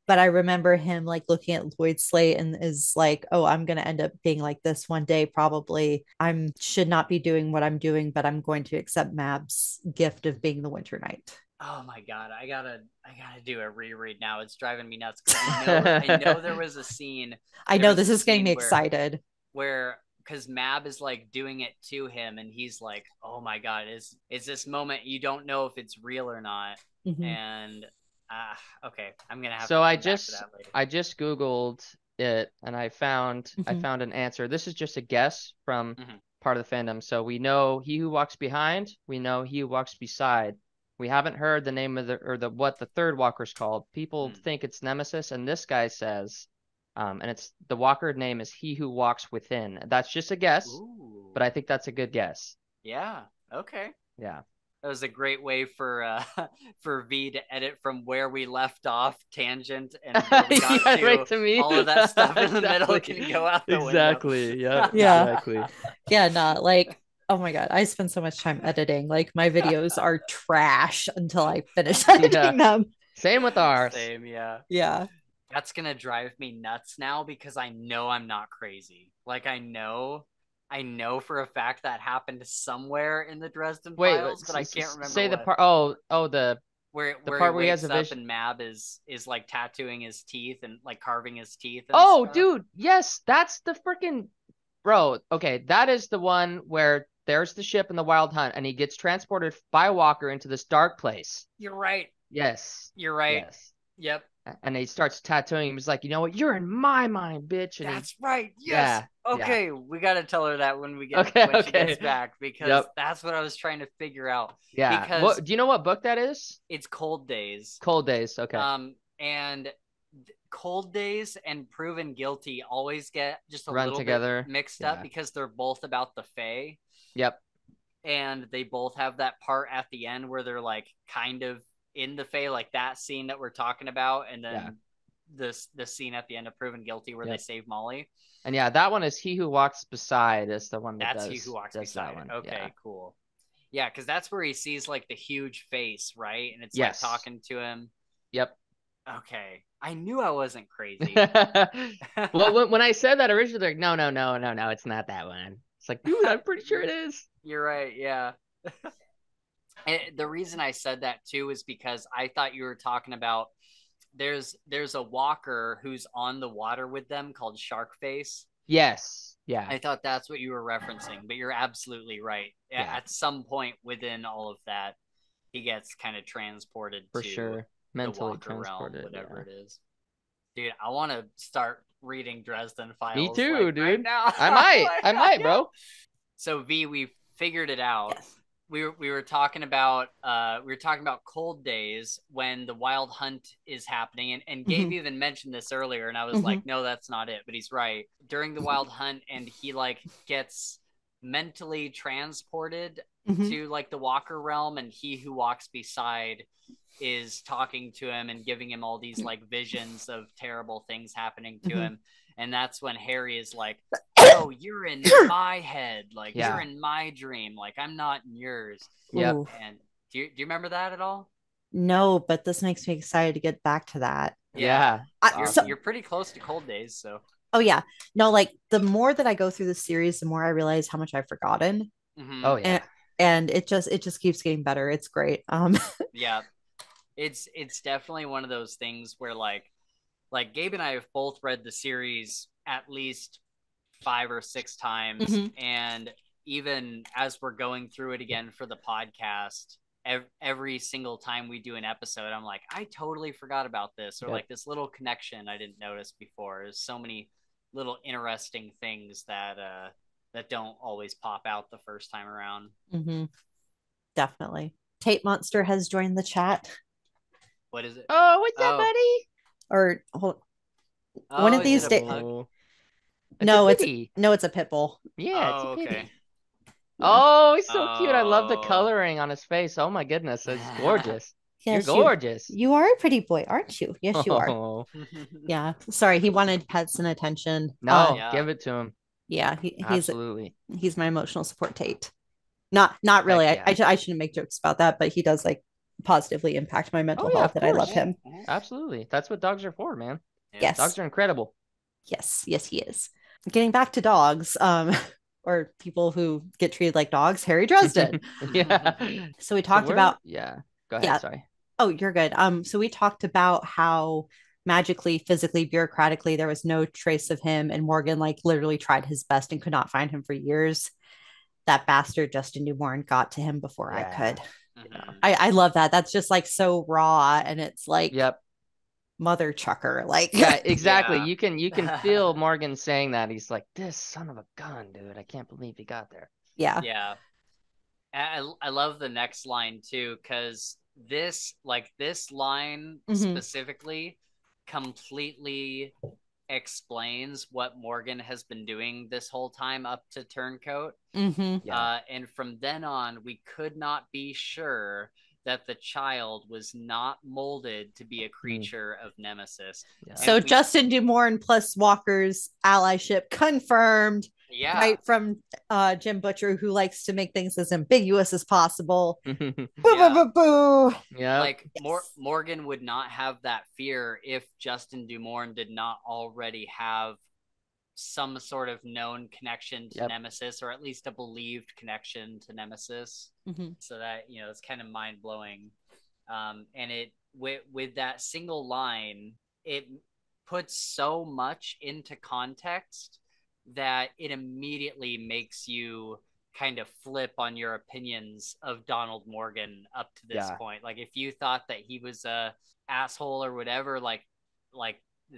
But I remember him like looking at Lloyd Slate and is like, oh, I'm going to end up being like this one day. Probably I should not be doing what I'm doing, but I'm going to accept Mab's gift of being the Winter Knight. Oh my God. I gotta do a reread now. It's driving me nuts. I know there was a scene. I know this is getting me excited. Because Mab is like doing it to him and he's like, oh my God, is this moment you don't know if it's real or not. And okay, I'm gonna have. So I just Googled it and I found an answer. This is just a guess from part of the fandom. So we know he who walks behind. We know he who walks beside. We haven't heard the name of what the third walker's called. People think it's Nemesis, and this guy says, and it's the walker name is he who walks within. That's just a guess, but I think that's a good guess. Yeah. Okay. Yeah. That was a great way for V to edit from where we left off, tangent, and where we got to all of that stuff in the middle can go out the window. Exactly. Yeah. Exactly. Yeah. No, like, oh my God, I spend so much time editing. Like my videos are trash until I finish editing them. Same with ours. Same. Yeah. Yeah. That's gonna drive me nuts now because I know I'm not crazy. Like I know for a fact that happened somewhere in the Dresden Wait, Files, but I can't remember say the what. part. Oh, the Where he part where he has wakes a up vision. and Mab is like tattooing his teeth and like carving his teeth and Oh, stuff. dude, yes, that's the freaking bro. Okay, that is the one where there's the ship in the Wild Hunt, and he gets transported by Walker into this dark place. You're right. Yes, You're right. yes. Yep. And he starts tattooing him. He's like, you know what? You're in my mind, bitch. And That's right. Yes. yeah, Okay. yeah. We got to tell her that when we get Okay, when she okay. gets back because Yep. that's what I was trying to figure out. Yeah. Because What do you know what book that is? it's Cold Days. Cold Days. Okay. And Cold Days and Proven Guilty always get just a Run little together. bit mixed Yeah. up because they're both about the Fae. Yep. And they both have that part at the end where they're like kind of in the Fae, like that scene that we're talking about, and then the scene at the end of Proven Guilty where they save Molly. And yeah, that one is He Who Walks Beside is the one that's He Who Walks Beside. Okay, cool. Yeah, because that's where he sees like the huge face, right? And it's like talking to him. Yep. Okay. I knew I wasn't crazy. Well, when I said that originally, they're like, no, it's not that one. It's like, dude, I'm pretty sure it is. You're right, yeah. And the reason I said that too is because I thought you were talking about there's a walker who's on the water with them called Sharkface. Yes. Yeah. I thought that's what you were referencing, but you're absolutely right. Yeah. At some point within all of that, he gets kind of transported for to sure. Mentally the Walker transported, realm, whatever it is. Dude, I want to start reading Dresden Files. Me too, dude. Right now. I might, bro. So V, we figured it out. Yes. We were talking about Cold Days when the Wild Hunt is happening, and Gabe even mentioned this earlier, and I was like, no, that's not it, but he's right. During the Wild Hunt, and he like gets mentally transported to like the Walker realm, and He Who Walks Beside is talking to him and giving him all these like visions of terrible things happening to him. And that's when Harry is like, oh, you're in my head. Like, you're in my dream. Like, I'm not in yours. Yep. And do you remember that at all? No, but this makes me excited to get back to that. Yeah. You're pretty close to Cold Days, so. Oh, yeah. No, like, the more that I go through the series, the more I realize how much I've forgotten. Oh, yeah. And it just keeps getting better. It's great. Yeah. It's definitely one of those things where, like Gabe and I have both read the series at least 5 or 6 times. And even as we're going through it again for the podcast, every single time we do an episode, I'm like, I totally forgot about this, or like this little connection I didn't notice before. There's so many little interesting things that don't always pop out the first time around. Definitely. Tate Monster has joined the chat. What is it? Oh, what's up, buddy? Or one of these days. No, it's a pit bull. Yeah, it's a kitty. Oh, he's so cute. I love the coloring on his face. Oh my goodness, it's gorgeous. Yes, you're gorgeous. You are a pretty boy, aren't you? Yes, you are. Yeah. Sorry, he wanted pets and attention. No, give it to him. Yeah, absolutely. He's my emotional support Tate. Not really. I shouldn't make jokes about that, but he does like positively impact my mental health, and I love him. Absolutely. That's what dogs are for, man. Yes. Dogs are incredible. Yes, he is. Getting back to dogs, or people who get treated like dogs, Harry Dresden. So we talked about Go ahead, sorry. Oh, you're good. So we talked about how magically, physically, bureaucratically, there was no trace of him, and Morgan like literally tried his best and could not find him for years. That bastard Justin Dumoulin got to him before I could. I love that. That's just like so raw, and it's like mother chucker. Like exactly. You can feel Morgan saying that. He's like, this son of a gun, dude. I can't believe he got there. Yeah. I love the next line too, because this line specifically completely explains what Morgan has been doing this whole time up to Turncoat. And from then on, we could not be sure that the child was not molded to be a creature of Nemesis. So Justin Dumoulin plus Walker's allyship confirmed. Yeah. right from Jim Butcher, who likes to make things as ambiguous as possible. Boo, Yeah. boo, boo, boo. Yeah. Like Yes. Morgan would not have that fear if Justin Dumourn did not already have some sort of known connection to Yep. Nemesis, or at least a believed connection to Nemesis. So that, it's kind of mind blowing. And it with that single line, it puts so much into context that it immediately makes you kind of flip on your opinions of Donald Morgan up to this point. Like, if you thought that he was a asshole or whatever, like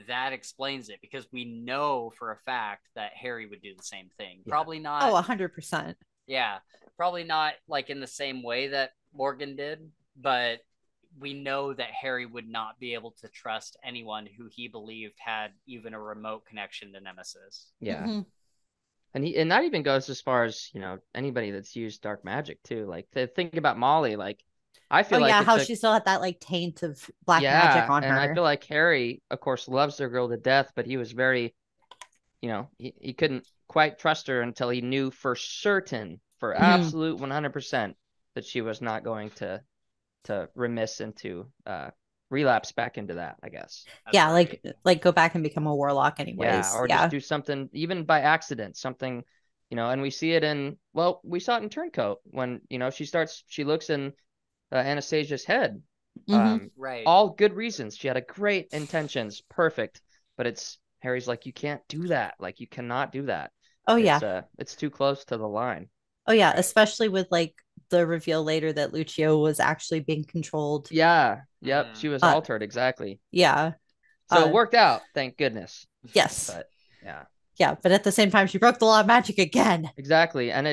that explains it, because we know for a fact that Harry would do the same thing. Yeah. Probably not. Oh, 100%. Yeah, probably not like in the same way that Morgan did, but we know that Harry would not be able to trust anyone who he believed had even a remote connection to Nemesis. Yeah. And that even goes as far as, anybody that's used dark magic too. Like, think about Molly. Like, I feel like how she still had that like taint of black yeah, magic on and her. I feel like Harry, of course, loves the girl to death, but he was very, he couldn't quite trust her until he knew for certain, for absolute 100%, that she was not going to remiss into relapse back into that, I guess. That's right. like go back and become a warlock anyways. Yeah, or just do something even by accident, something, and we see it we saw it in Turncoat when, she looks in Anastasia's head. Right. All good reasons. She had a great intentions, perfect, but Harry's like, you can't do that. Like, you cannot do that. It's too close to the line. Oh yeah, right. Especially with like the reveal later that Lucio was actually being controlled. Yeah. Yep. She was altered. Exactly. Yeah. So it worked out, thank goodness. Yes. But yeah. Yeah, but at the same time, she broke the law of magic again. Exactly. And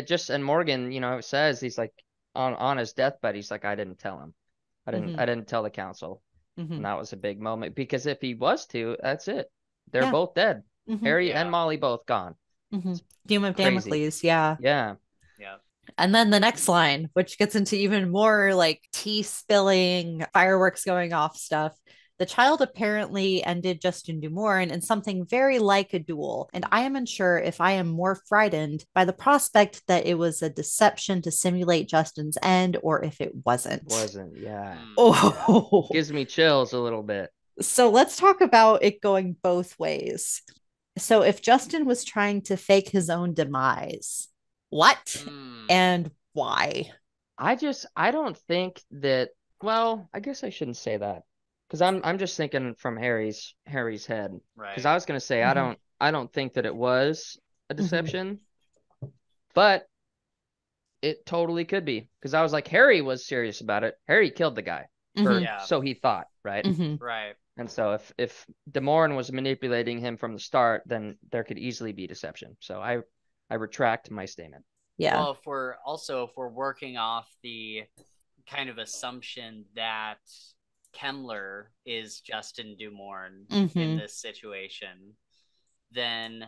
Morgan, says, he's like, on his deathbed, he's like, I didn't tell him. I didn't tell the council. And that was a big moment, because if he was to, that's it. They're both dead. Harry and Molly both gone. Doom of Damocles. Yeah. Yeah. And then the next line, which gets into even more like tea spilling, fireworks going off stuff. The child apparently ended Justin Dumourn in something very like a duel, and I am unsure if I am more frightened by the prospect that it was a deception to simulate Justin's end, or if it wasn't. Yeah. Oh, gives me chills a little bit. So let's talk about it going both ways. So if Justin was trying to fake his own demise, what and why? I don't think that. Well, I guess I shouldn't say that, because I'm just thinking from Harry's head. Right. Because I was gonna say I don't think that it was a deception, but it totally could be, because I was like, Harry was serious about it. Harry killed the guy, so he thought, right? Right. And so if Dumourn was manipulating him from the start, then there could easily be deception. So I retract my statement. Yeah. Well, if we're working off the kind of assumption that Kemmler is Justin Dumourn in this situation, then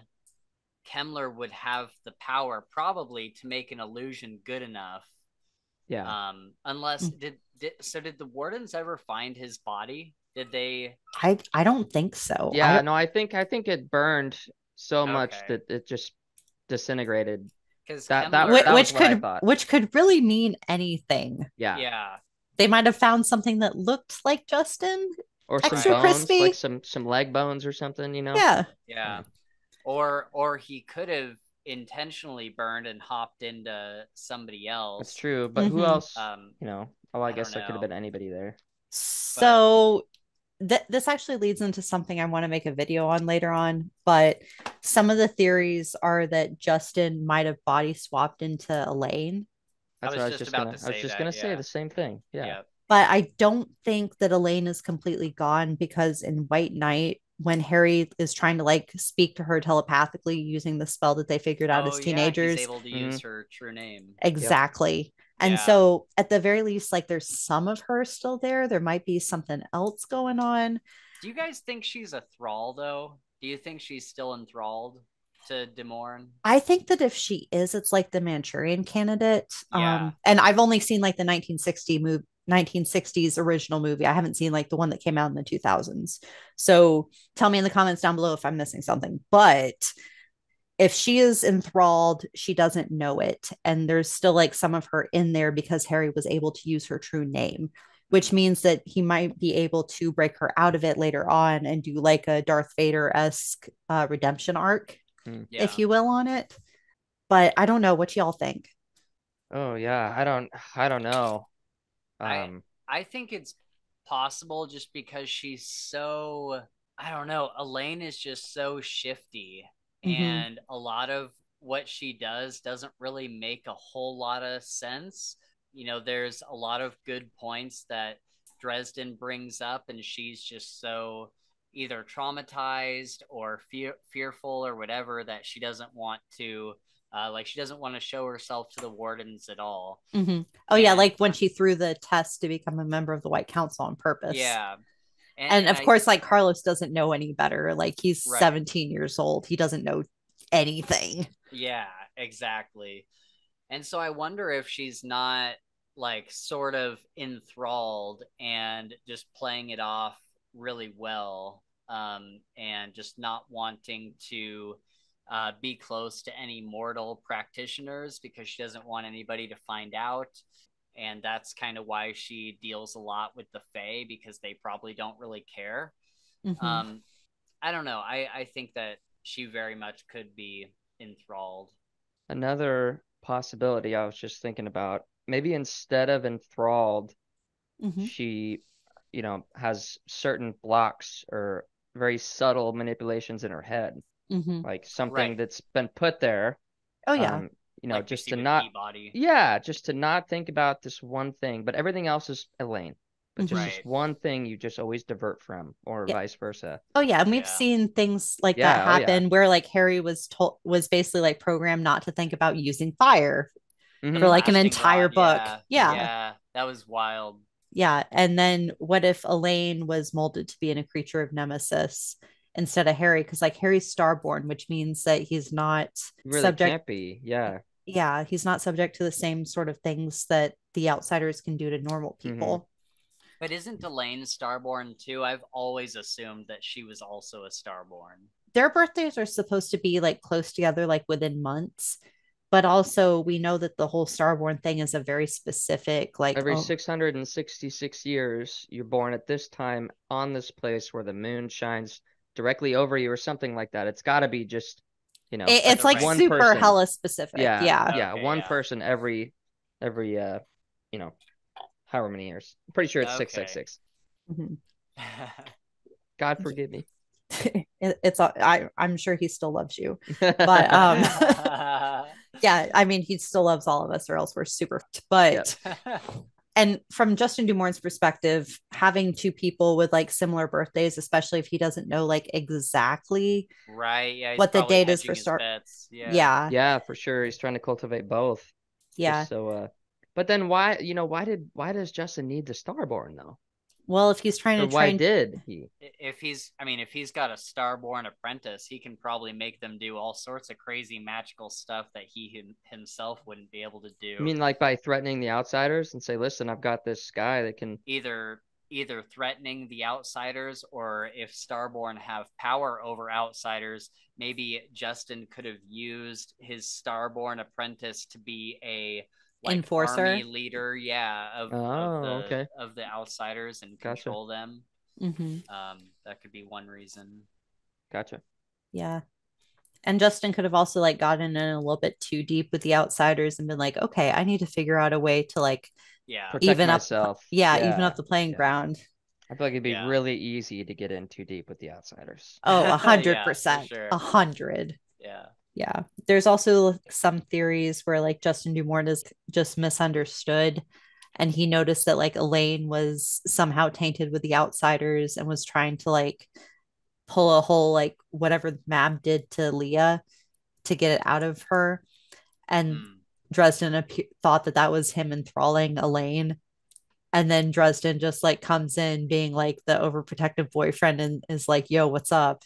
Kemmler would have the power probably to make an illusion good enough. Yeah. Unless did the wardens ever find his body? Did they? I don't think so. Yeah, no, I think it burned so much that it just disintegrated. Which could really mean anything. Yeah. They might have found something that looked like Justin, or extra some bones, crispy, like some leg bones or something, Yeah. Or he could have intentionally burned and hopped into somebody else. That's true, but who else? I guess there could have been anybody there. So this actually leads into something I want to make a video on later on, but some of the theories are that Justin might have body swapped into Elaine. That's what I was just gonna say the same thing. Yeah. But I don't think that Elaine is completely gone, because in White Knight, when Harry is trying to like speak to her telepathically using the spell that they figured out as teenagers, he's able to use her true name. Exactly. Yep. And so at the very least, like, there's some of her still there. There might be something else going on. Do you guys think she's a thrall, though? Do you think she's still enthralled to Dumourn? I think that if she is, it's like the Manchurian Candidate. Yeah. And I've only seen like the 1960s original movie. I haven't seen like the one that came out in the 2000s. So tell me in the comments down below if I'm missing something. But if she is enthralled, she doesn't know it. And there's still like some of her in there because Harry was able to use her true name, which means that he might be able to break her out of it later on and do like a Darth Vader esque redemption arc, Yeah. if you will, on it. But I don't know what y'all think. Oh yeah, I don't know. I I think it's possible just because she's so, I don't know, Elaine is just so shifty, Mm-hmm. and a lot of what she does doesn't really make a whole lot of sense. There's a lot of good points that Dresden brings up, and she's just so either traumatized or fearful or whatever that she doesn't want to, like, she doesn't want to show herself to the wardens at all. Mm-hmm. Oh yeah, And like when she threw the test to become a member of the White Council on purpose. yeah, And and of I course, like Carlos doesn't know any better. Like he's right, 17 years old. He doesn't know anything. yeah, exactly. And so I wonder if she's not, like, sort of enthralled and just playing it off really well, and just not wanting to be close to any mortal practitioners because she doesn't want anybody to find out. And that's kind of why she deals a lot with the Fae, because they probably don't really care. Mm-hmm. Um, I don't know. I think that she very much could be enthralled. Another possibility I was just thinking about, maybe instead of enthralled, Mm-hmm. she, has certain blocks or very subtle manipulations in her head, Mm-hmm. like something Right. that's been put there, Oh yeah. um, Like we just see to with not, Peabody. yeah, just to not think about this one thing, but everything else is Elaine. But just Mm-hmm. this Right. one thing you just always divert from, or Yeah. vice versa. Oh yeah, and we've Yeah. seen things like that Yeah, oh yeah. happen where like Harry was basically like programmed not to think about using fire The for Hmm. like an blasting entire rod. book. Yeah. Yeah. Yeah. That was wild. Yeah. And then what if Elaine was molded to being a creature of Nemesis instead of Harry? Because like Harry's starborn, which means that he's not Really subject. can't be. Yeah. Yeah, he's not subject to the same sort of things that the outsiders can do to normal Hmm. people. But isn't Elaine Starborn too? I've always assumed that she was also a Starborn. Their birthdays are supposed to be like close together, like within months. But also, we know that the whole Starborn thing is a very specific, like, Every oh, 666 years, you're born at this time on this place where the moon shines directly over you or something like that. It's got to be just, At it's the like right one super time. person. hella specific. Yeah, Yeah. yeah, Okay, one yeah. person every you know, however many years. I'm pretty sure it's Okay. 666. Mhm. God forgive me. I'm sure he still loves you, but yeah, I mean, he still loves all of us, or else we're super. Yep. But and from Justin Dumourne's perspective, having two people with like similar birthdays, especially if he doesn't know like exactly Right, yeah, he's what the probably date is for hedging his start. bets. Yeah. Yeah, Yeah, for sure. He's trying to cultivate both. yeah. Just so but then why does Justin need the Starborn though? Well, if he's trying Or to why train, did he? If he's got a Starborn apprentice, he can probably make them do all sorts of crazy magical stuff that he himself wouldn't be able to You do. mean like by threatening the outsiders and say, listen, I've got this guy that can. Either threatening the outsiders, or if Starborn have power over outsiders, maybe Justin could have used his Starborn apprentice to be a, like, army enforcer. leader, yeah, Oh, okay. of the outsiders and Gotcha. control them. Mm-hmm. That could be one reason. Gotcha. Yeah. And Justin could have also like gotten in a little bit too deep with the outsiders and been like, okay, I need to figure out a way to like Yeah, Protect even up, myself. yeah, even Yeah. up the playing Yeah. ground. I feel like it'd be yeah, really easy to get in too deep with the outsiders. Oh, a hundred yeah, for percent, sure. 100. Yeah. Yeah. There's also some theories where like Justin Dumorne is just misunderstood. And he noticed that like Elaine was somehow tainted with the outsiders and was trying to like pull a whole like whatever Mab did to Leah to get it out of her. And Mm. Dresden thought that that was him enthralling Elaine. And then Dresden just like comes in being like the overprotective boyfriend and is like, yo, what's up?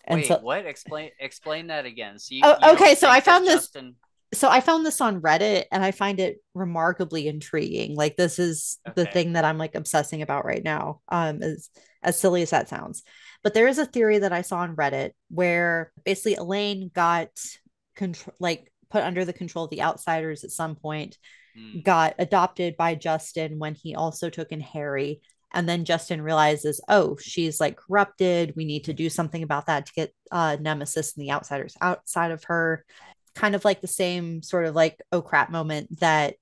And Wait, so, what? Explain that again. So you oh, don't okay. So I think that found this. Justin? So I found this on Reddit and I find it remarkably intriguing. Like this is the Okay. thing that I'm like obsessing about right now. As silly as that sounds. But there is a theory that I saw on Reddit where basically Elaine got control like put under the control of the outsiders at some point, Hmm. got adopted by Justin when he also took in Harry. And then Justin realizes, oh, she's like corrupted. We need to do something about that to get Nemesis and the outsiders outside of her. Kind of like the same sort of like, oh crap moment that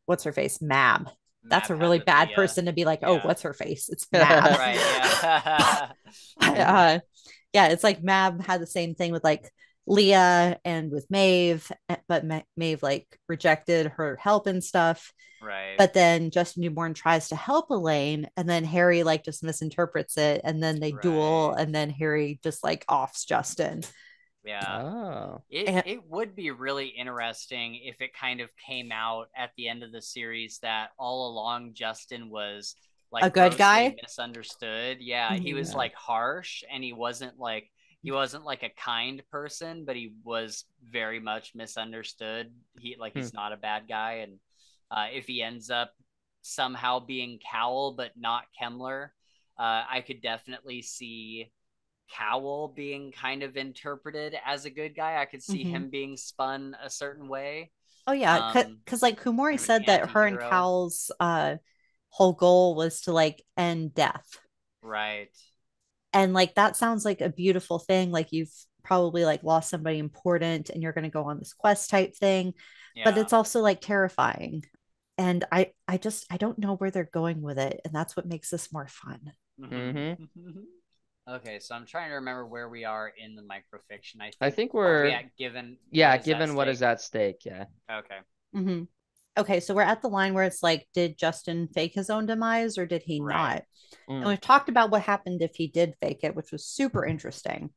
what's her face? Mab. That's Mab a had really with bad Leah. person to be like, oh, Yeah. what's her face? It's Mab. Right. Yeah. uh, yeah, it's like Mab had the same thing with like Leah and with Maeve, but Maeve like rejected her help and stuff. Right. But then Justin Newborn tries to help Elaine, and then Harry like just misinterprets it, and then they duel, Right. and then Harry just like offs Justin. Yeah. Oh. It And it would be really interesting if it kind of came out at the end of the series that all along Justin was a like good grossly guy. misunderstood. Yeah, he Mhm. was Yeah. like harsh and he wasn't like a kind person, but he was very much misunderstood. Hmm. He's not a bad guy, and if he ends up somehow being Cowell but not Kemmler, I could definitely see Cowell being kind of interpreted as a good guy. I could see Mhm. him being spun a certain way, Oh yeah, because like Kumori kind of an said that her and anti-hero. Cal's whole goal was to like end death. Right. And like that sounds like a beautiful thing. Like you've probably like lost somebody important and you're going to go on this quest type thing, but Yeah. it's also like terrifying. And I don't know where they're going with it, and that's what makes this more fun. Mm-hmm. Okay, so I'm trying to remember where we are in the microfiction. I I think think where are we we're, at given what yeah, is at given what is stake? at stake, yeah. Okay. Mm-hmm. Okay, so we're at the line where it's like, did Justin fake his own demise or did he Right. not? And Mm. we've talked about what happened if he did fake it, which was super interesting.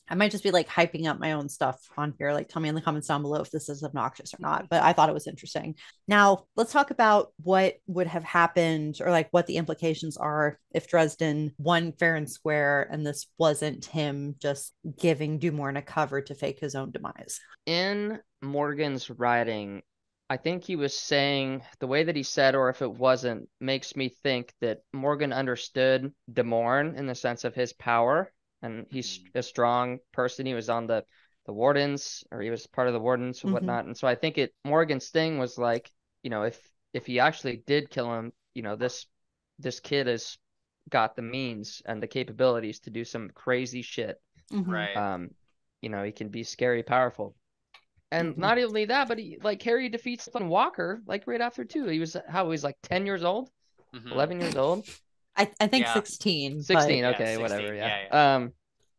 I might just be like hyping up my own stuff on here. Like, tell me in the comments down below if this is obnoxious or not. But I thought it was interesting. Now, let's talk about what would have happened or like what the implications are if Dresden won fair and square and this wasn't him just giving Dumorn a cover to fake his own demise. In Morgan's writing, I think he was saying the way that he said, or if it wasn't, makes me think that Morgan understood Demorne in the sense of his power, and he's Mhm. a strong person. He was on the Wardens, or he was part of the Wardens and Mm-hmm. whatnot. And so I think it Morgan's thing was like, if he actually did kill him, this kid has got the means and the capabilities to do some crazy shit. Mm-hmm. Right. Um, he can be scary, powerful. And Mm-hmm. not only that, but Harry defeats fucking Walker like right after too. He was like 10 years old, Hmm. 11 years old, I think Yeah. 16, but 16. Yeah. Okay, whatever. 16. Yeah. Yeah.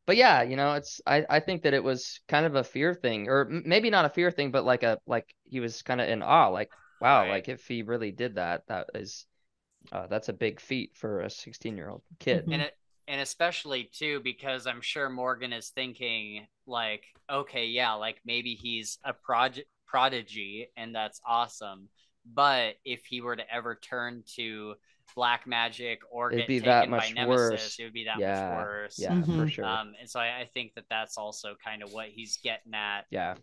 But yeah, I think that it was kind of a fear thing, or maybe not a fear thing, but like he was kind of in awe, like wow, Right. like if he really did that, that's a big feat for a 16-year-old kid. mm-hmm. And especially too because I'm sure Morgan is thinking like, okay, yeah, like maybe he's a prodigy and that's awesome, but if he were to ever turn to black magic or It'd get be that taken by much Nemesis, worse. it would be that much Yeah, worse. yeah, for Mm-hmm. sure. And so I think that that's also kind of what he's getting at Yeah.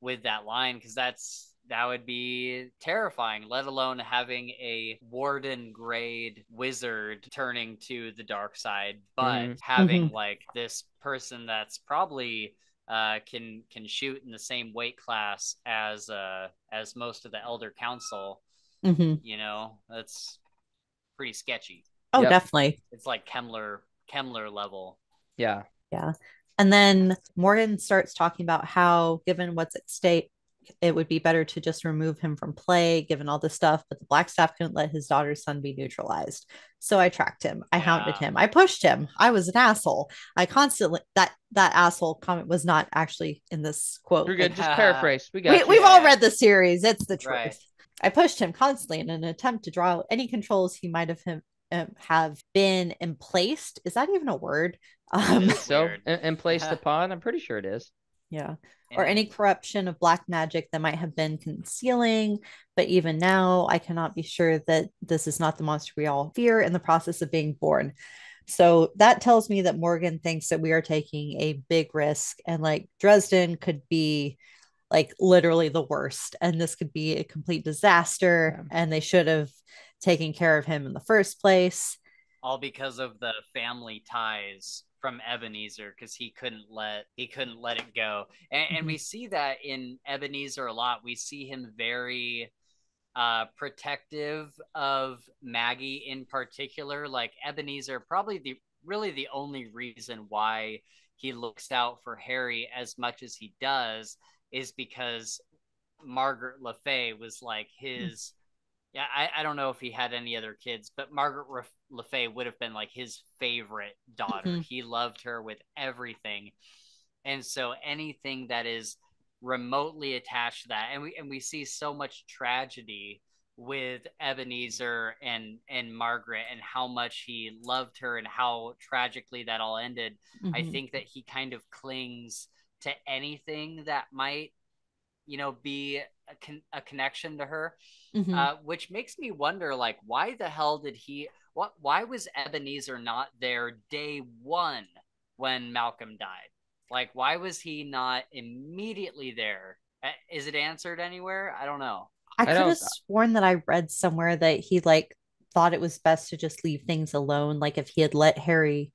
with that line because that would be terrifying, let alone having a warden grade wizard turning to the dark side, but Mm-hmm. having Mm-hmm. like this person that's probably can shoot in the same weight class as most of the Elder Council. Mm-hmm. That's pretty sketchy. Oh, Yep. definitely. It's like Kemmler level. Yeah. Yeah. And then Morgan starts talking about how, given what's at stake, it would be better to just remove him from play, given all this stuff. But the Black Staff couldn't let his daughter's son be neutralized. So I tracked him. I hounded Yeah. him. I pushed him. I was an asshole. I constantly that asshole comment was not actually in this You're quote. good. Like Just paraphrase. We got you. we've Yeah, all yeah. read the series. It's the Right. truth. I pushed him constantly in an attempt to draw out any controls he might have been emplaced. Is that even a word? I That Um, think is so. weird. And placed upon. I'm pretty sure it is. yeah. Or And any corruption of black magic that might have been concealing. But even now, I cannot be sure that this is not the monster we all fear in the process of being born. So that tells me that Morgan thinks that we are taking a big risk and like Dresden could be like literally the worst, and this could be a complete disaster, Yeah. and they should have taken care of him in the first place. All because of the family ties from Ebenezer, because he couldn't let it go. And Mm-hmm. we see that in Ebenezer a lot. We see him very protective of Maggie in particular. Like Ebenezer, probably the only reason why he looks out for Harry as much as he does is because Margaret Le Fay was like his. Yeah, I don't know if he had any other kids, but Margaret Le Fay would have been like his favorite daughter. Mm-hmm. He loved her with everything, and so anything that is remotely attached to that, and we see so much tragedy with Ebenezer and Margaret, and how much he loved her and how tragically that all ended. I Mm-hmm. think that he kind of clings to anything that might, be a connection to her, Mm-hmm. which makes me wonder, like, why the hell did he? Why was Ebenezer not there day one when Malcolm died? Like, why was he not immediately there? Is it answered anywhere? I don't know. I I could have don't. sworn that I read somewhere that he like thought it was best to just leave things alone. Like if he had let Harry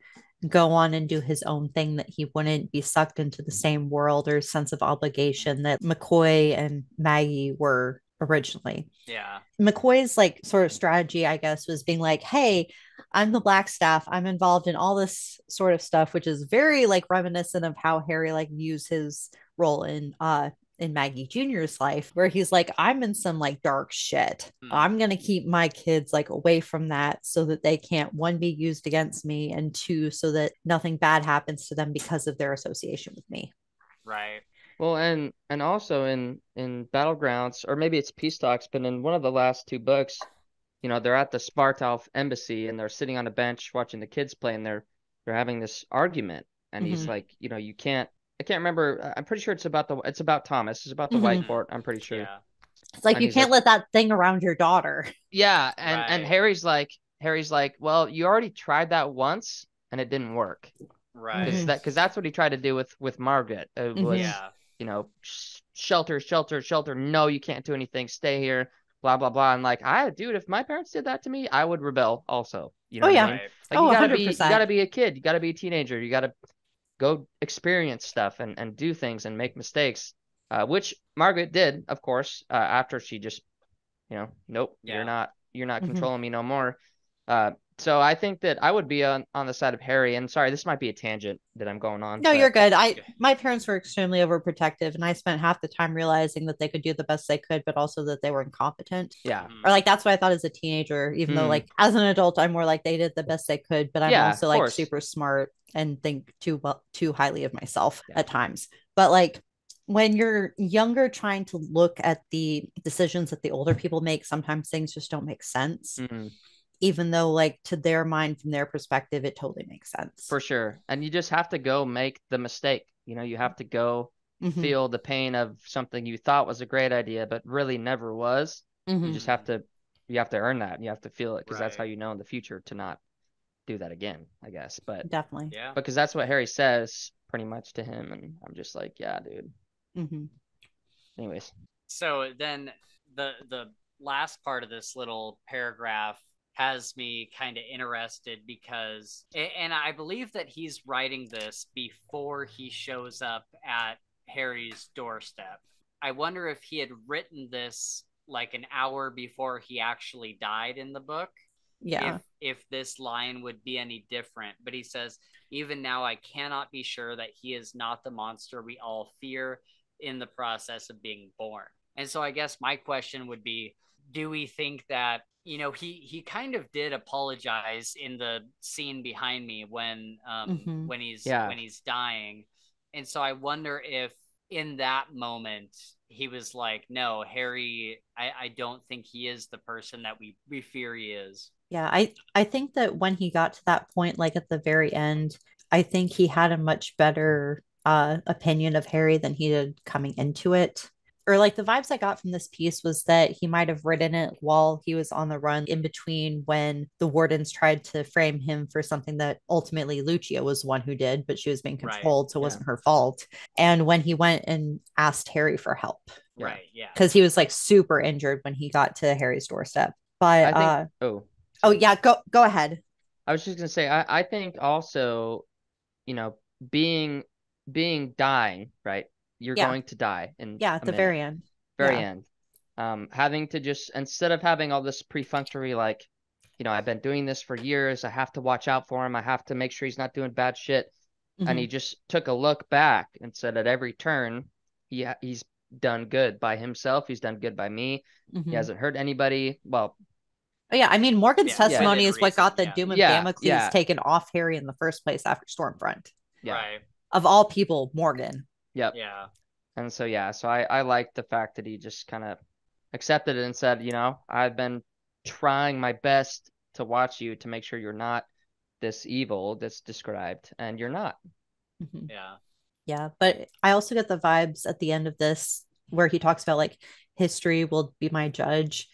go on and do his own thing, that he wouldn't be sucked into the same world or sense of obligation that McCoy and Maggie were originally. Yeah. McCoy's like sort of strategy, I guess, was being like, hey, I'm the black staff. I'm involved in all this sort of stuff, which is very like reminiscent of how Harry like views his role in Maggie Jr.'s life, where he's like, I'm in some like dark shit. Hmm. I'm gonna keep my kids like away from that so that they can't, one, be used against me, and two, so that nothing bad happens to them because of their association with me. Right. Well, and also in Battlegrounds, or maybe it's Peace Talks, but in one of the last two books, they're at the Spartalf embassy and they're sitting on a bench watching the kids play, and they're having this argument, and he's Mm-hmm. like, you can't. I can't remember. I'm pretty sure it's about Thomas. It's about the White Mm-hmm. Hmm. Court. I'm pretty sure. Yeah. It's like And you he's can't like, let that thing around your daughter. yeah, and Right. Harry's like, well, you already tried that once and it didn't work. because Right. Mm-hmm. that because that's what he tried to do with Margaret. It Mm-hmm. was, Yeah. shelter, shelter, shelter. No, you can't do anything. Stay here. Blah blah blah. And like, dude, if my parents did that to me, I would rebel also. You know Oh what I yeah. mean? Right. Like, Oh, you 100%. gotta be a kid. You gotta be a teenager. You gotta go experience stuff and do things and make mistakes. Which Margaret did, of course, after she just, nope, Yeah. you're not Mm-hmm. controlling me no more. So I think that I would be on the side of Harry. And sorry, this might be a tangent that I'm going on, No, you're but good. That's I good. My parents were extremely overprotective, and I spent half the time realizing that they could do the best they could, but also that they were incompetent. yeah. Or Hmm. like that's what I thought as a teenager, even though Mm, like as an adult, I'm more like they did the best they could, but I'm yeah, also of like course. super smart and think too highly of myself Yeah. at times. But like when you're younger, trying to look at the decisions that the older people make, sometimes things just don't make sense, Mm, even though like to their mind, from their perspective, it totally makes sense. for sure. And you just have to go make the mistake. You have to go Mm-hmm. feel the pain of something you thought was a great idea, but really never was. You Mm-hmm. just Hmm. you have to earn that. You have to feel it because that's how Right. you know in the future to not do that again, I guess. But Definitely. Yeah. because that's what Harry says pretty much to him. And I'm just like, yeah, dude. Mm-hmm. Anyways. So then the last part of this little paragraph has me kind of interested because, and I believe that he's writing this before he shows up at Harry's doorstep. I wonder if he had written this like an hour before he actually died in the book, if Yeah. this line would be any different. But he says, even now I cannot be sure that he is not the monster we all fear in the process of being born. And so I guess my question would be, do we think that, he kind of did apologize in the scene behind me when Mm-hmm. Yeah. when he's dying. And so I wonder if in that moment he was like, no, Harry, I don't think he is the person that we fear he is. Yeah, I think that when he got to that point, like at the very end, I think he had a much better opinion of Harry than he did coming into it. or like the vibes I got from this piece was that he might have written it while he was on the run in between when the wardens tried to frame him for something that ultimately Lucia was the one who did, but she was being Right. controlled, so it wasn't her fault. And when he went and asked Harry for help. Right. Yeah. Because he was like super injured when he got to Harry's doorstep. But I think oh yeah, go ahead. I was just gonna say I think also, you know, being dying, right? You're going to die in at a the minute. very end. Very end. Having to just, instead of having all this perfunctory, like, you know, I've been doing this for years, I have to watch out for him, I have to make sure he's not doing bad shit. And he just took a look back and said at every turn, he's done good by himself, he's done good by me. He hasn't hurt anybody. Well, oh, yeah, I mean, Morgan's testimony is what got the Doom of Damocles taken off Harry in the first place after Stormfront. Right. Of all people, Morgan. Yep. Yeah. And so, so I like the fact that he just kind of accepted it and said, you know, I've been trying my best to watch you to make sure you're not this evil that's described, and you're not. Yeah. Yeah, but I also get the vibes at the end of this where he talks about like history will be my judge.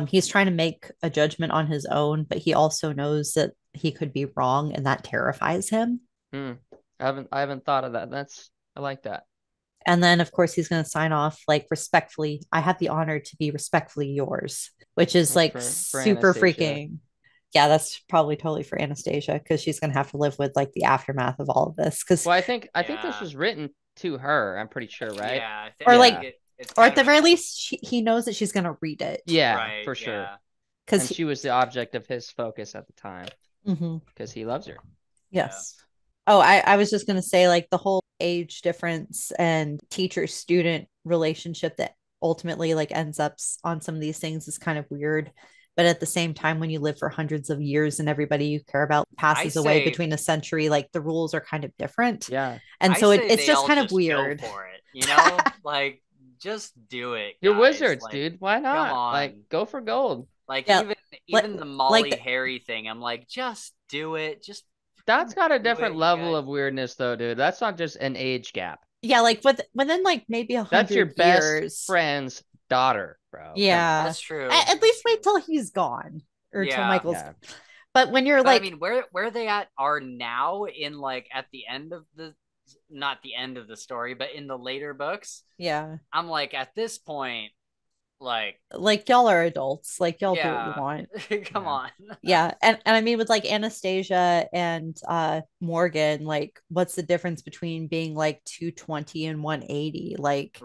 He's trying to make a judgment on his own, but he also knows that he could be wrong, and that terrifies him. I haven't thought of that. I like that. And then, of course, he's going to sign off like respectfully. I have the honor to be respectfully yours, which is like for super Anastasia. freaking. Yeah, that's probably totally for Anastasia because she's going to have to live with like the aftermath of all of this. Because well, I think this was written to her. I'm pretty sure, right? Yeah. Or like, or at the very least, he knows that she's going to read it. Yeah, right, for sure. Because she was the object of his focus at the time. Because he loves her. Yes. Yeah. Oh, I was just going to say, like, the whole age difference and teacher student relationship that ultimately like ends up on some of these things is kind of weird. But at the same time, when you live for hundreds of years and everybody you care about passes away between a century, like the rules are kind of different. Yeah. And so it's just kind of weird. Go for it, you know? Like, just do it. You're wizards, like, dude. Why not? Come on. Like, go for gold. Like, even the Molly Harry thing, I'm like, just do it. Just that's got a different level of weirdness, though, dude. That's not just an age gap. Yeah, like within like maybe 100 years. That's your best friend's daughter, bro. Yeah, that's true. At least wait till he's gone or till Michael's. Yeah. But when you're like, I mean, where they are now in like at the end of the, not the end of the story, but in the later books. Yeah, I'm like at this point. Like y'all are adults, like y'all do what you want. Come on. Yeah, and I mean with like Anastasia and Morgan, like what's the difference between being like 220 and 180? Like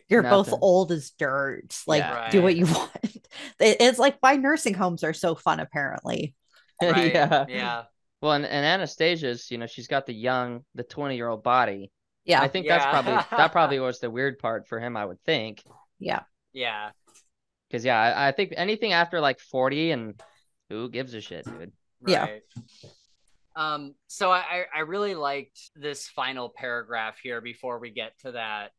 you're both old as dirt, like do what you want. It's like why nursing homes are so fun apparently. Yeah. Well, and Anastasia's, you know, she's got the 20-year-old body. Yeah, I think that probably was the weird part for him, I would think. Yeah. Because I think anything after like 40, and who gives a shit, dude? Right. Yeah. So I really liked this final paragraph here before we get to that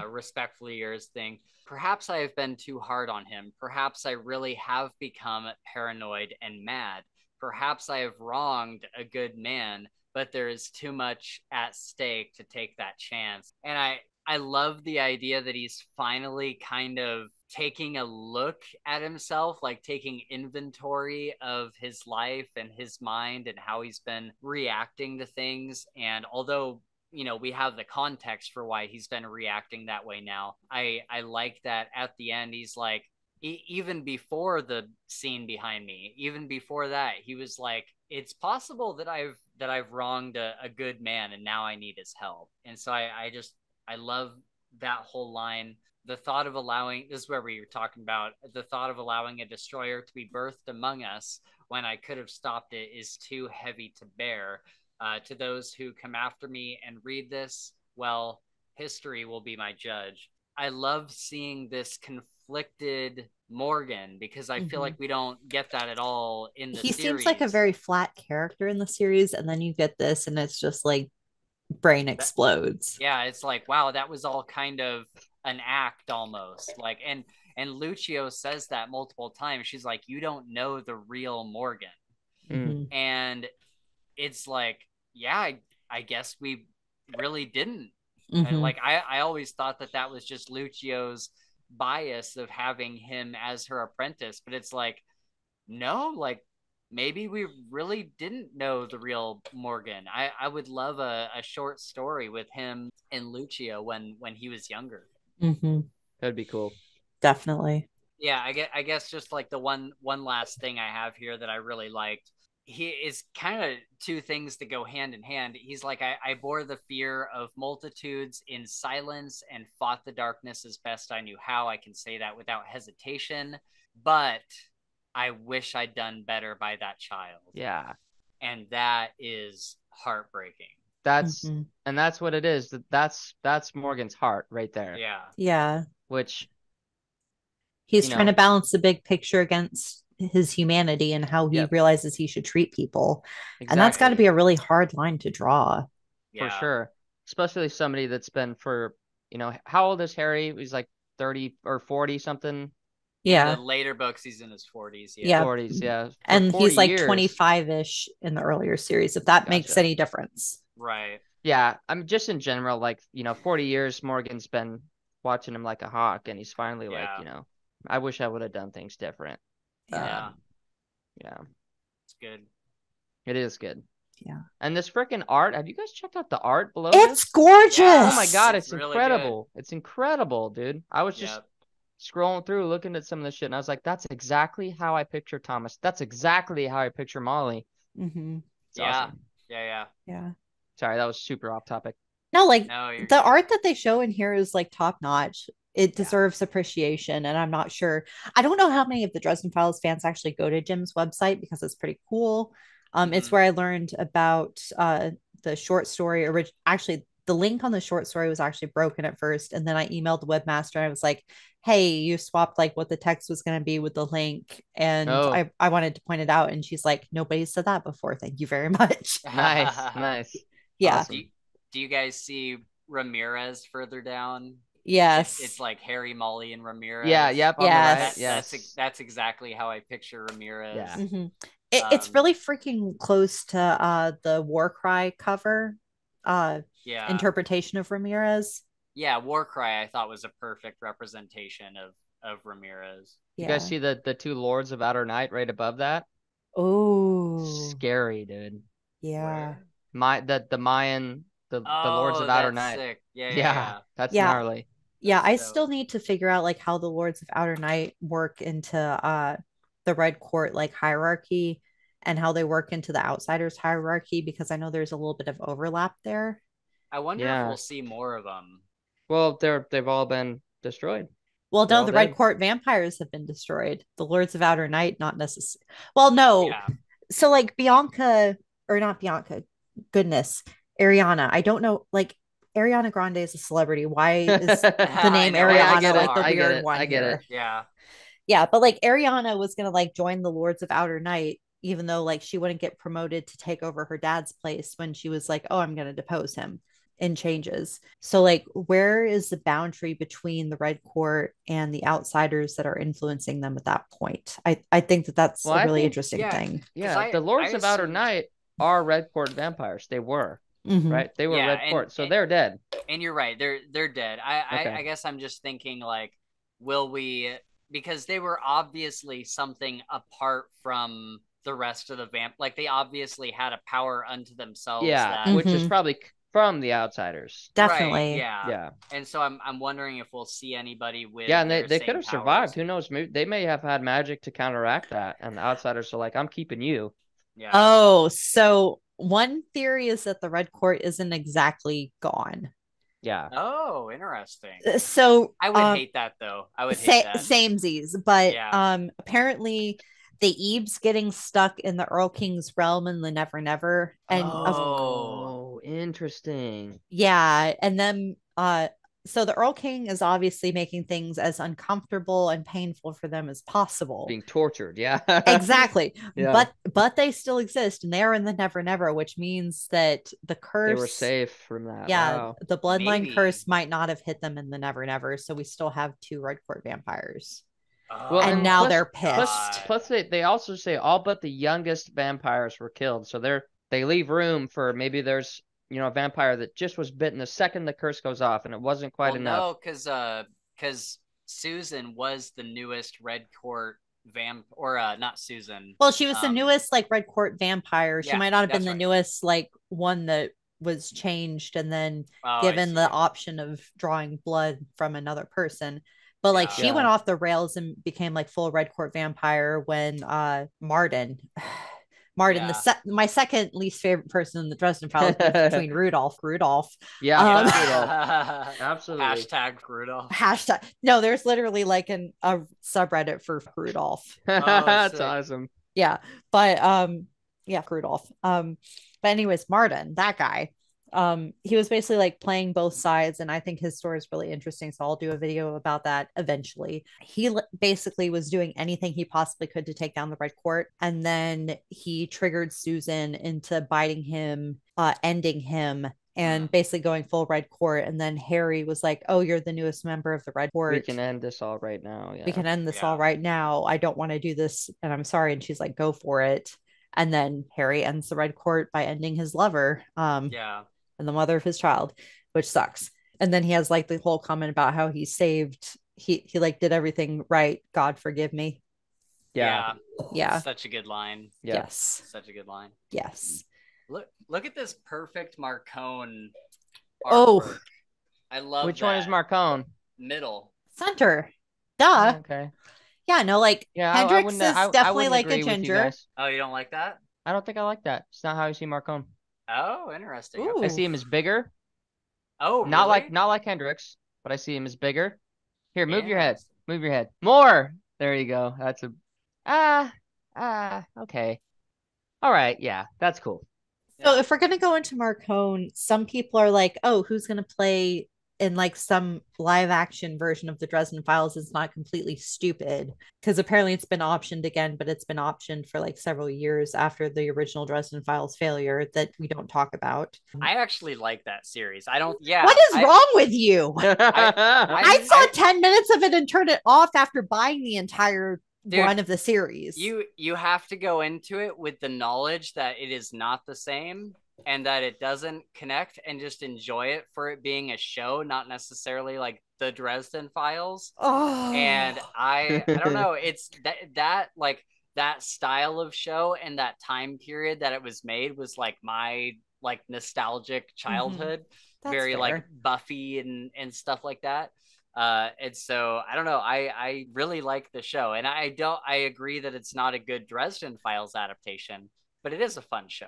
respectfully yours thing. Perhaps I have been too hard on him. Perhaps I really have become paranoid and mad. Perhaps I have wronged a good man, but there is too much at stake to take that chance. And I love the idea that he's finally kind of taking a look at himself, like taking inventory of his life and his mind and how he's been reacting to things. And although, you know, we have the context for why he's been reacting that way now, I like that at the end, he's like, even before the scene behind me, even before that, he was like, it's possible that I've wronged a good man and now I need his help. And so I love that whole line. The thought of allowing, this is where we were talking about, the thought of allowing a destroyer to be birthed among us when I could have stopped it is too heavy to bear. To those who come after me and read this, well, history will be my judge. I love seeing this conflicted Morgan because I feel like we don't get that at all in the series. He seems like a very flat character in the series, and then you get this, and it's just like brain explodes. Yeah, it's like, wow, that was all kind of an act almost. Like, and Lucio says that multiple times. She's like, you don't know the real Morgan. And it's like, yeah, I guess we really didn't. And Mhm. like I always thought that was just Lucio's bias of having him as her apprentice, but it's like no, like maybe we really didn't know the real Morgan. I would love a short story with him and Lucio when he was younger. Mhm. That'd be cool. Definitely. Yeah, I guess just like the one last thing I have here that I really liked. He is kind of two things that go hand in hand. He's like, I bore the fear of multitudes in silence and fought the darkness as best I knew how. I can say that without hesitation, but I wish I'd done better by that child. Yeah. And that is heartbreaking. That's Mhm. and that's what it is. That's Morgan's heart right there. Yeah. Yeah. Which, He's you trying to know, balance the big picture against his humanity and how he yep, realizes he should treat people. And that's got to exactly. be a really hard line to draw. For Yeah. sure. Especially somebody that's been for, how old is Harry? He's like 30 or 40 something. In the Yeah. later books, he's in his 40s. Yeah. Yeah. 40s, yeah. For And 40 he's like years. 25-ish in the earlier series, if that makes Gotcha. any difference. Right. Yeah, I'm just in general, like, 40 years Morgan's been watching him like a hawk, and he's finally like, Yeah. I wish I would have done things different. Yeah. Yeah. Yeah, It's good. it is good. Yeah. And this freaking art, have you guys checked out the art below It's this? gorgeous. Yeah, Oh my God, it's it's really good. incredible. It's incredible, dude. I was just Yep. scrolling through, looking at some of this shit, and I was like, that's exactly how I picture Thomas. That's exactly how I picture Molly. Mm-hmm. It's Yeah. awesome. Yeah. Yeah. Sorry, that was super off topic. No, like No, you're the good. art that they show in here is like top notch. It Yeah. deserves appreciation. And I'm not sure. I don't know how many of the Dresden Files fans actually go to Jim's website because it's pretty cool. It's Mhm. where I learned about the short story. Actually, the link on the short story was actually broken at first. And then I emailed the webmaster and I was like, hey, you swapped like what the text was going to be with the link. And Oh, I wanted to point it out. And she's like, nobody said that before. Thank you very much. nice, nice. Yeah. do, Awesome. do you guys see Ramirez further down? It's Yes. like Harry, Molly, and Yeah, Ramirez. yep, on the right. Yes. Yes. That's exactly how I picture Ramirez. Yeah. Mm-hmm. It's Um, really freaking close to the War Cry cover uh yeah, interpretation of Ramirez. yeah. Warcry I thought was a perfect representation of Ramirez. You guys Yeah. see the two Lords of Outer Night right above that? Oh, Scary, dude. yeah. Where? The Mayan, the Lords of Oh, Outer that's Night. sick. Yeah, yeah, Yeah, yeah. that's Yeah. gnarly. Yeah, That's I dope. still need to figure out like how the Lords of Outer Night work into the Red Court like hierarchy and how they work into the Outsiders hierarchy because I know there's a little bit of overlap there. I wonder if Yeah. we'll see more of them. Well, they've all been destroyed. Well, They're no, all the Red dead. Court vampires have been destroyed. The Lords of Outer Night, not necessarily. Well, no. Yeah. So, like Bianca, or not Bianca, goodness, Ariana. I don't know. Like, Ariana Grande is a celebrity. Why is the I name know it's I Ariana get it. like the hard. I get weird it. one I get it. here? Yeah. Yeah, but like Ariana was gonna like join the Lords of Outer Night, even though like she wouldn't get promoted to take over her dad's place when she was like, oh, I'm gonna depose him in changes. So like where is the boundary between the Red Court and the outsiders that are influencing them at that point? I think that that's Well, a I really think, interesting Yeah. thing. Because yeah, the I Lords of Outer assumed. Night are Red Court vampires. They were, Mm-hmm. right? They were Yeah, Red Court, so they're dead. and you're right. They're dead. Okay. I guess I'm just thinking like, will we? Because they were obviously something apart from the rest of the vamp. Like they obviously had a power unto themselves Yeah, that. which is Mm-hmm. probably from the outsiders. Right. Definitely. Yeah. Yeah. And so I'm wondering if we'll see anybody with Yeah, and their they could same have powers. survived. Who knows? They may have had magic to counteract that, and the outsiders are like, I'm keeping you. Yeah. Oh, so one theory is that the Red Court isn't exactly gone. Yeah. Oh, interesting. So I would hate that though. I would hate that. Samesies, but Yeah. apparently the Ebes getting stuck in the Earl King's realm in the Never Never, and Oh. Interesting. yeah, and then so the Earl King is obviously making things as uncomfortable and painful for them as possible. Being tortured, yeah. Exactly. Yeah. But they still exist and they're in the Never Never, which means that the curse They were safe from that. yeah, Wow. the bloodline Maybe. curse might not have hit them in the Never Never, so we still have two Red Court vampires. Well, And and now plus, they're plus, pissed. plus they also say all but the youngest vampires were killed. So they leave room for maybe there's a vampire that just was bitten the second the curse goes off, and it wasn't quite enough. No, because Susan was the newest Red Court or not Susan. Well, she was the newest like Red Court vampire. She might not have been the newest like one that was changed and then given the option of drawing blood from another person. But like she went off the rails and became like full Red Court vampire when Martin, my second least favorite person in the Dresden Files between Rudolph. Yeah, Rudolph. Absolutely. Hashtag Rudolph. No, there's literally like a subreddit for Rudolph. That's awesome. Yeah, but Rudolph. But anyways, Martin, that guy. He was basically like playing both sides, and I think his story is really interesting, so I'll do a video about that eventually. He basically was doing anything he possibly could to take down the Red Court, and then he triggered Susan into biting him, ending him, and basically going full Red Court. And then Harry was like, "Oh, you're the newest member of the Red Court. We can end this all right now. We can end this all right now. I don't want to do this, and I'm sorry." And she's like, "Go for it." And then Harry ends the Red Court by ending his lover. And the mother of his child, which sucks. And then he has like the whole comment about how he like did everything right. God forgive me. Yeah. Such a good line. Yes. Such a good line. Yes. Look at this perfect Marcone artwork. Oh, I love which one is Marcone? Middle. Center. Duh. Oh, okay. Yeah, no, like Hendrix is definitely like a ginger. Oh, you don't like that? I don't think I like that. It's not how you see Marcone. Oh, interesting. Okay. I see him as bigger. Oh, not like Hendrix, but I see him as bigger. Here, move your head. Move your head. More. There you go. That's okay. All right, yeah, that's cool. So if we're gonna go into Marcone, some people are like, "Oh, who's gonna play in like some live action version of the Dresden Files?" Is not completely stupid, because apparently it's been optioned again, but it's been optioned for like several years after the original Dresden Files failure that we don't talk about. I actually like that series. I don't. What is wrong with you? I saw 10 minutes of it and turned it off after buying the entire run of the series. You have to go into it with the knowledge that it is not the same and that it doesn't connect, and just enjoy it for it being a show, not necessarily like the Dresden Files. And I don't know, it's that like that style of show and that time period that it was made was like my like nostalgic childhood. Very fair. Like Buffy and stuff like that. And so I don't know, I really like the show, and I agree that it's not a good Dresden Files adaptation, but it is a fun show.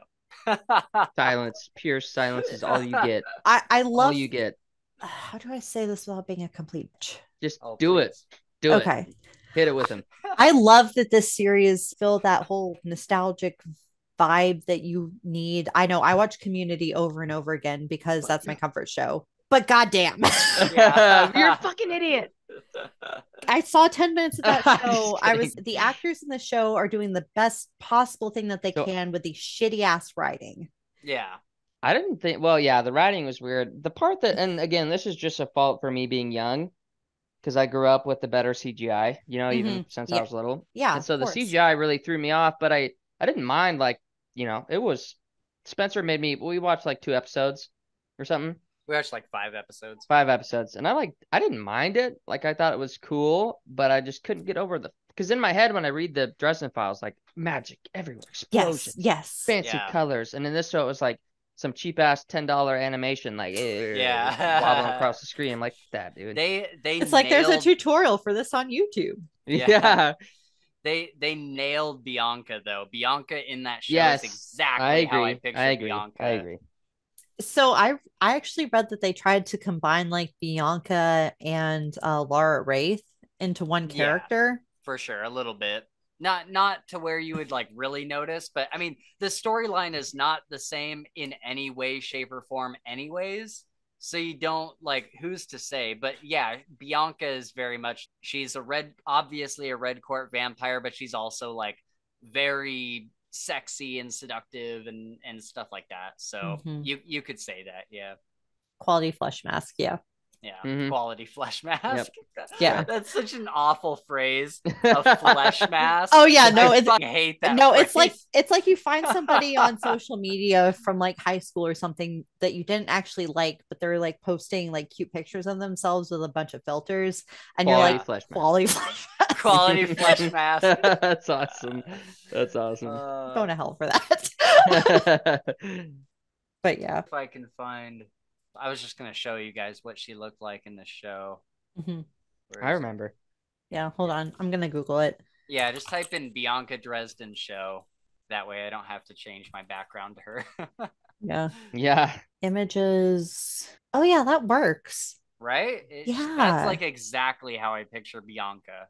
Silence, pure silence is all you get. I love all you get. How do I say this without being a complete? Just do it. Do it. Okay. Hit it with him. I love that this series filled that whole nostalgic vibe that you need. I know I watch Community over and over again because that's my comfort show. But goddamn, you're a fucking idiot. I saw 10 minutes of that show. The actors in the show are doing the best possible thing that they can with the shitty ass writing. Yeah. I didn't think, the writing was weird. The part that, and again, this is just a fault for me being young, because I grew up with the better CGI, even since I was little. Yeah. And so the CGI really threw me off, but I didn't mind, it was, Spencer we watched like 2 episodes or something. We watched like 5 episodes. 5 episodes. And I didn't mind it. Like, I thought it was cool, but I just couldn't get over because in my head, when I read the Dresden Files, like magic everywhere, explosions, yes, fancy colors. And in this show, it was like some cheap ass $10 animation, like, wobbling across the screen. I'm like, that, dude. It's like there's a tutorial for this on YouTube. Yeah. They nailed Bianca, though. Bianca in that show is exactly how I pictured Bianca. I agree. So I actually read that they tried to combine like Bianca and Laura Wraith into one character. For sure, a little bit. Not to where you would like really notice, but I mean the storyline is not the same in any way, shape, or form anyways. So you don't like, who's to say? But yeah, Bianca is very much, she's obviously a Red Court vampire, but she's also like very sexy and seductive and stuff like that. So you could say that. Yeah. Quality flesh mask. Yeah. Yeah, quality flesh mask. Yep. Yeah. That's such an awful phrase. A flesh mask. Oh yeah, no, I fucking hate that. No, phrase. it's like you find somebody on social media from like high school or something that you didn't actually like, but they're like posting like cute pictures of themselves with a bunch of filters, and Quality you're like, flesh quality mask. flesh mask. Quality flesh mask. That's awesome. That's awesome. Going to hell for that. But yeah. If I can find, I was just gonna show you guys what she looked like in the show. Mm-hmm. I remember. Yeah, hold on. I'm gonna Google it. Yeah, just type in Bianca Dresden show. That way I don't have to change my background to her. Yeah. Yeah. Images. Oh yeah, that works. Right? Yeah. That's like exactly how I picture Bianca.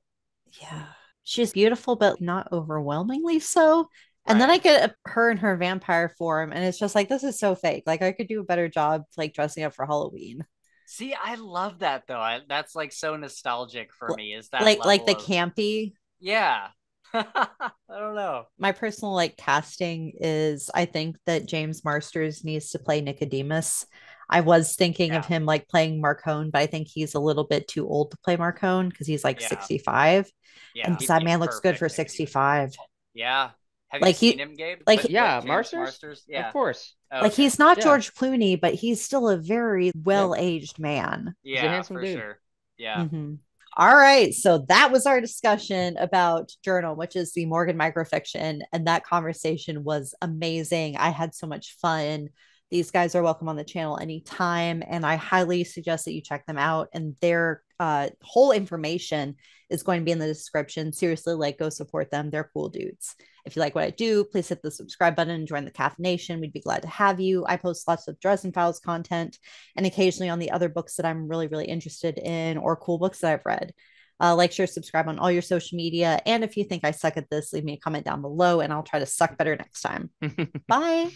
Yeah. She's beautiful, but not overwhelmingly so. And Right. then I get her in her vampire form, and it's just like, this is so fake. Like, I could do a better job, like, dressing up for Halloween. See, I love that though. That's like so nostalgic for me. Is that like the of... campy? Yeah. I don't know. My personal like casting is, I think that James Marsters needs to play Nicodemus. I was thinking of him like playing Marcone, but I think he's a little bit too old to play Marcone because he's like 65. Yeah, and that man looks good for 65. Yeah. Have you seen him, Gabe? Marsters? Yeah. Of course. Oh, like he's not George Clooney, but he's still a very well-aged man. Yeah, he's a handsome dude. Sure. Yeah. Mm-hmm. All right. So that was our discussion about Journal, which is the Morgan microfiction. And that conversation was amazing. I had so much fun. These guys are welcome on the channel anytime. And I highly suggest that you check them out. And their whole information is going to be in the description. Seriously, like, go support them. They're cool dudes. If you like what I do, please hit the subscribe button and join the Calf Nation. We'd be glad to have you. I post lots of Dresden Files content and occasionally on the other books that I'm really, really interested in or cool books that I've read. Like, share, subscribe on all your social media. And if you think I suck at this, leave me a comment down below and I'll try to suck better next time. Bye.